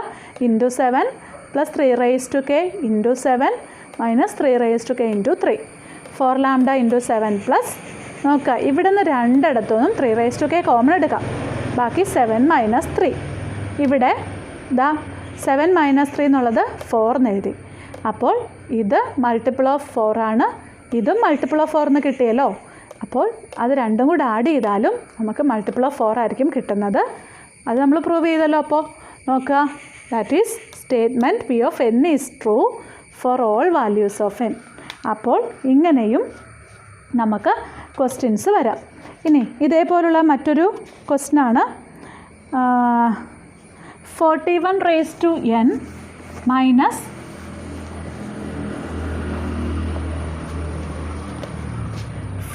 into 7 plus 3 raise to k into 7 minus 3 raise to k into 3. 4 lambda into 7 plus നോക്കുക, ഇവിടെ നിന്ന് രണ്ടിടത്തുനിന്നും 3 റേസ് ടു കെ കോമൺ എടുക്കാം. ബാക്കി 7 മൈനസ് 3. ഇവിടെ 7 മൈനസ് 3 എന്നുള്ളത് 4 എന്ന് എഴുതി. അപ്പോൾ ഇത് മൾട്ടിപ്പിൾ ഓഫ് 4 ആണ്. ഇതും മൾട്ടിപ്പിൾ ഓഫ് 4 എന്ന് കിട്ടിയല്ലോ. അപ്പോൾ അത് രണ്ടും കൂടെ ആഡ് ചെയ്താലും നമുക്ക് മൾട്ടിപ്പിൾ ഓഫ് 4 ആയിരിക്കും കിട്ടുന്നത്. അത് നമ്മൾ പ്രൂവ് ചെയ്തല്ലോ. അപ്പോൾ നോക്കുക, that is statement P of n is true for all values of N. അപ്പോൾ ഇങ്ങനെയും നമുക്ക് ക്വസ്റ്റ്യൻസ് വരാം. ഇനി ഇതേപോലുള്ള മറ്റൊരു ക്വസ്റ്റ്യനാണ് 41 raise to n minus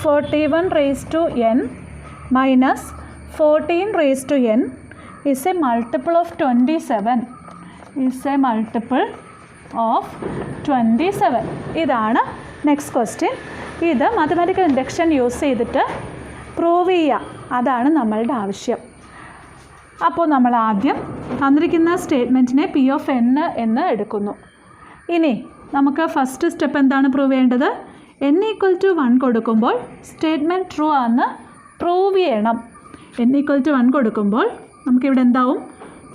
14 raised to n is a multiple of 27. ഇതാണ് നെക്സ്റ്റ് ക്വസ്റ്റ്യൻ. ഇത് മാത്തമാറ്റിക്കൽ ഇൻഡക്ഷൻ യൂസ് ചെയ്തിട്ട് പ്രൂവ് ചെയ്യുക, അതാണ് നമ്മളുടെ ആവശ്യം. അപ്പോൾ നമ്മൾ ആദ്യം തന്നിരിക്കുന്ന സ്റ്റേറ്റ്മെൻറ്റിനെ പി ഓഫ് എൻ എന്ന് എടുക്കുന്നു. ഇനി നമുക്ക് ഫസ്റ്റ് സ്റ്റെപ്പ് എന്താണ് പ്രൂവ് ചെയ്യേണ്ടത്? n ഈക്വൽ ടു 1 കൊടുക്കുമ്പോൾ സ്റ്റേറ്റ്മെൻറ്റ് ട്രൂ ആണെന്ന് പ്രൂവ് ചെയ്യണം. n ഈക്വൽ ടു 1 കൊടുക്കുമ്പോൾ നമുക്കിവിടെ എന്താവും?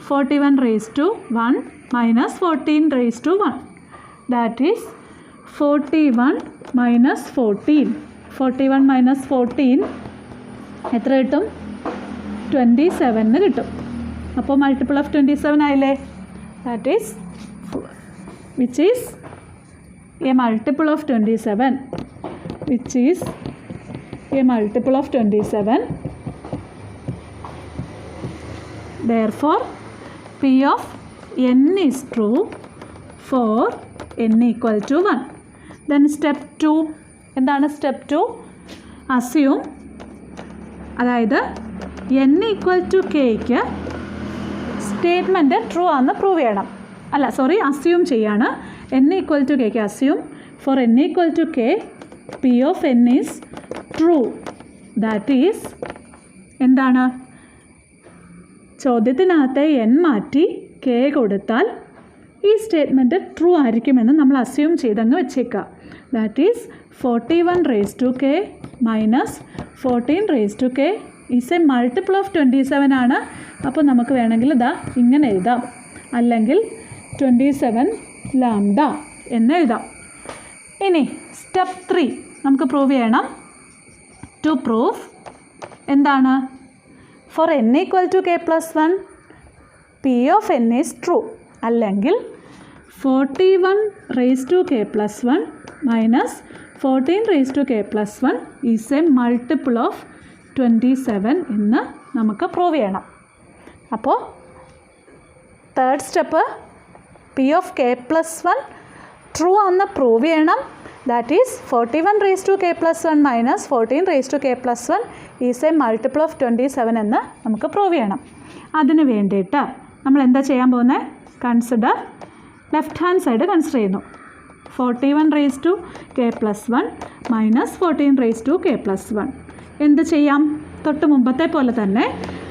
41 raise to 1 minus 14 raise to 1. That is 41 minus 14 എത്ര കിട്ടും? 27 കിട്ടും. അപ്പോൾ മൾട്ടിപ്പിൾ ഓഫ് 27 ആയില്ലേ? That is which is a multiple of 27, which is a multiple of 27. Therefore p of n is true for n equal to 1. Then step 2, എന്താണ് step 2? assume, അതായത് n equal to kക്ക് statement true ആണെന്ന് prove ചെയ്യണം. assume ചെയ്യാണ്. n equal to k ക്ക് assume for n equal to k p of n is true. That is എന്താണ്? ചോദ്യത്തിനകത്തെ n മാറ്റി k കൊടുത്താൽ ഈ സ്റ്റേറ്റ്മെൻറ്റ് ട്രൂ ആയിരിക്കുമെന്ന് നമ്മൾ അസ്യൂം ചെയ്തങ്ങ് വെച്ചേക്കാം. That is 41 raise to k minus 14 raise to k is a multiple of 27 ആണ്. അപ്പോൾ നമുക്ക് വേണമെങ്കിൽ ഇങ്ങനെ എഴുതാം, അല്ലെങ്കിൽ 27 ലാംഡ എന്ന് എഴുതാം. ഇനി സ്റ്റെപ്പ് 3 നമുക്ക് പ്രൂവ് ചെയ്യണം. ടു പ്രൂഫ് എന്താണ്? For n equal to k plus 1 P of n is true, അല്ലെങ്കിൽ 41 raise to k plus 1 minus 14 raise to k plus 1 is a multiple of 27 എന്ന് നമുക്ക് പ്രൂവ് ചെയ്യണം. അപ്പോൾ third step P of K plus 1 true ആണെന്ന് prove ചെയ്യണം. That is 41 raise to k plus 1 minus 14 raise to k plus 1 is a multiple of 27 എന്ന് നമുക്ക് prove ചെയ്യണം. അതിന് വേണ്ടിയിട്ട് നമ്മൾ എന്താ ചെയ്യാൻ പോകുന്നത്? Consider left hand side consider ചെയ്യുന്നു. 41 raise to k plus 1 minus 14 raise to k plus 1. എന്ത് ചെയ്യാം? തൊട്ട് മുമ്പത്തെ പോലെ തന്നെ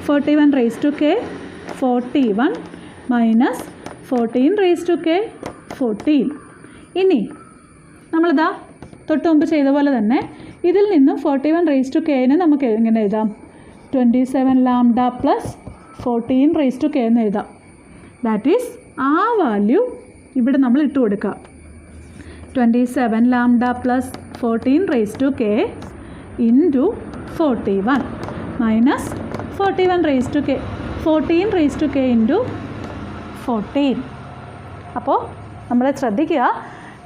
41 raise to k 41 minus 14 raise to k 14. ഇനി നമ്മളിതാ തൊട്ട് മുമ്പ് ചെയ്ത പോലെ തന്നെ ഇതിൽ നിന്നും 41 റേസ് ടു കെനെ നമുക്ക് എങ്ങനെ എഴുതാം? 27 lambda plus 14 raise to k എന്ന് എഴുതാം. ദാറ്റ് ഈസ് ആ വാല്യൂ ഇവിടെ നമ്മൾ ഇട്ട് കൊടുക്കുക. 27 lambda plus 14 raise to k into 41 minus 41 raise to k 14 raise to k into 14. അപ്പോൾ നമ്മൾ ശ്രദ്ധിക്കുക,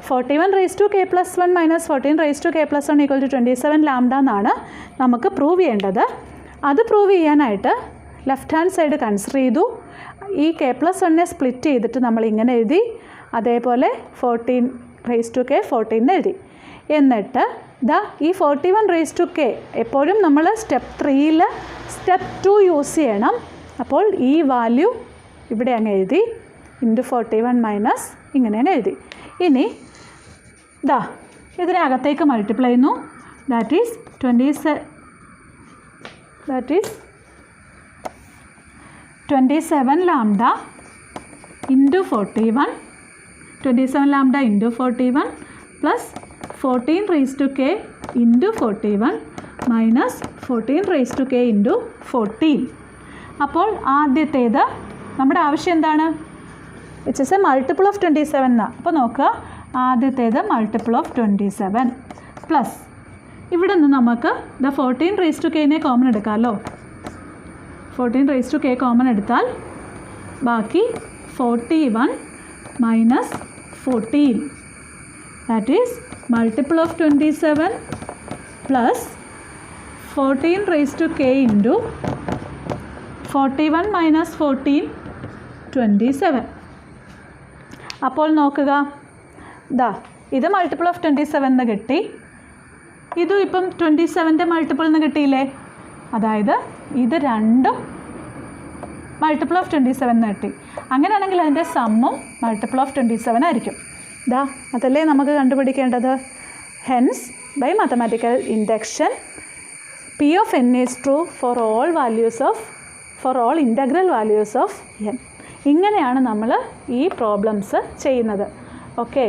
41 raise to k plus 1 minus 14 raise to k plus 1 equal to 27 lambda എന്നാണ് നമുക്ക് പ്രൂവ് ചെയ്യേണ്ടത്. അത് പ്രൂവ് ചെയ്യാനായിട്ട് ലെഫ്റ്റ് ഹാൻഡ് സൈഡ് കൺസിഡർ ചെയ്തു. ഈ കെ പ്ലസ് 1നെ സ്പ്ലിറ്റ് ചെയ്തിട്ട് നമ്മൾ ഇങ്ങനെ എഴുതി. അതേപോലെ 14 എഴുതി. എന്നിട്ട് ഈ 41 എപ്പോഴും നമ്മൾ സ്റ്റെപ്പ് 3ൽ സ്റ്റെപ്പ് 2 യൂസ് ചെയ്യണം. അപ്പോൾ ഈ വാല്യൂ ഇവിടെ അങ്ങ് എഴുതി × 41 - ഇങ്ങനെ അങ്ങ് എഴുതി. ഇനി ഇതിനകത്തേക്ക് മൾട്ടിപ്ലൈ ചെയ്യുന്നു. That is 27 lambda into 41, 27 lambda into 41 plus 14 raised to k into 41 minus 14 raised to k into 14. അപ്പോൾ ആദ്യത്തേത് നമ്മുടെ ആവശ്യം എന്താണ്? ഇറ്റ്സ് എ മൾട്ടിപ്പിൾ ഓഫ് 27 എന്നാണ്. അപ്പോൾ നോക്കുക, ആദ്യത്തേത് മൾട്ടിപ്പിൾ ഓഫ് 27 പ്ലസ് ഇവിടെ നിന്ന് നമുക്ക് 14 raised to k കോമൺ എടുക്കാമല്ലോ. 14 raised to k കോമൺ എടുത്താൽ ബാക്കി 41 minus 14. That is multiple of 27 plus 14 raised to k into 41 minus 14, 27. അപ്പോൾ നോക്കുക, ഇത് മൾട്ടിപ്പിൾ ഓഫ് 27 എന്ന് കിട്ടി. ഇതും ഇപ്പം 27ൻ്റെ മൾട്ടിപ്പിൾ എന്ന് കിട്ടിയില്ലേ? അതായത് ഇത് രണ്ടും മൾട്ടിപ്പിൾ ഓഫ് 27 എന്ന് കിട്ടി. അങ്ങനെയാണെങ്കിൽ അതിൻ്റെ സമ്മും മൾട്ടിപ്പിൾ ഓഫ് 27 ആയിരിക്കും. അതല്ലേ നമുക്ക് കണ്ടുപിടിക്കേണ്ടത്. Hence by mathematical induction P of n is true for all integral values of n. ഇങ്ങനെയാണ് നമ്മൾ ഈ പ്രോബ്ലംസ് ചെയ്യുന്നത്. ഓക്കെ.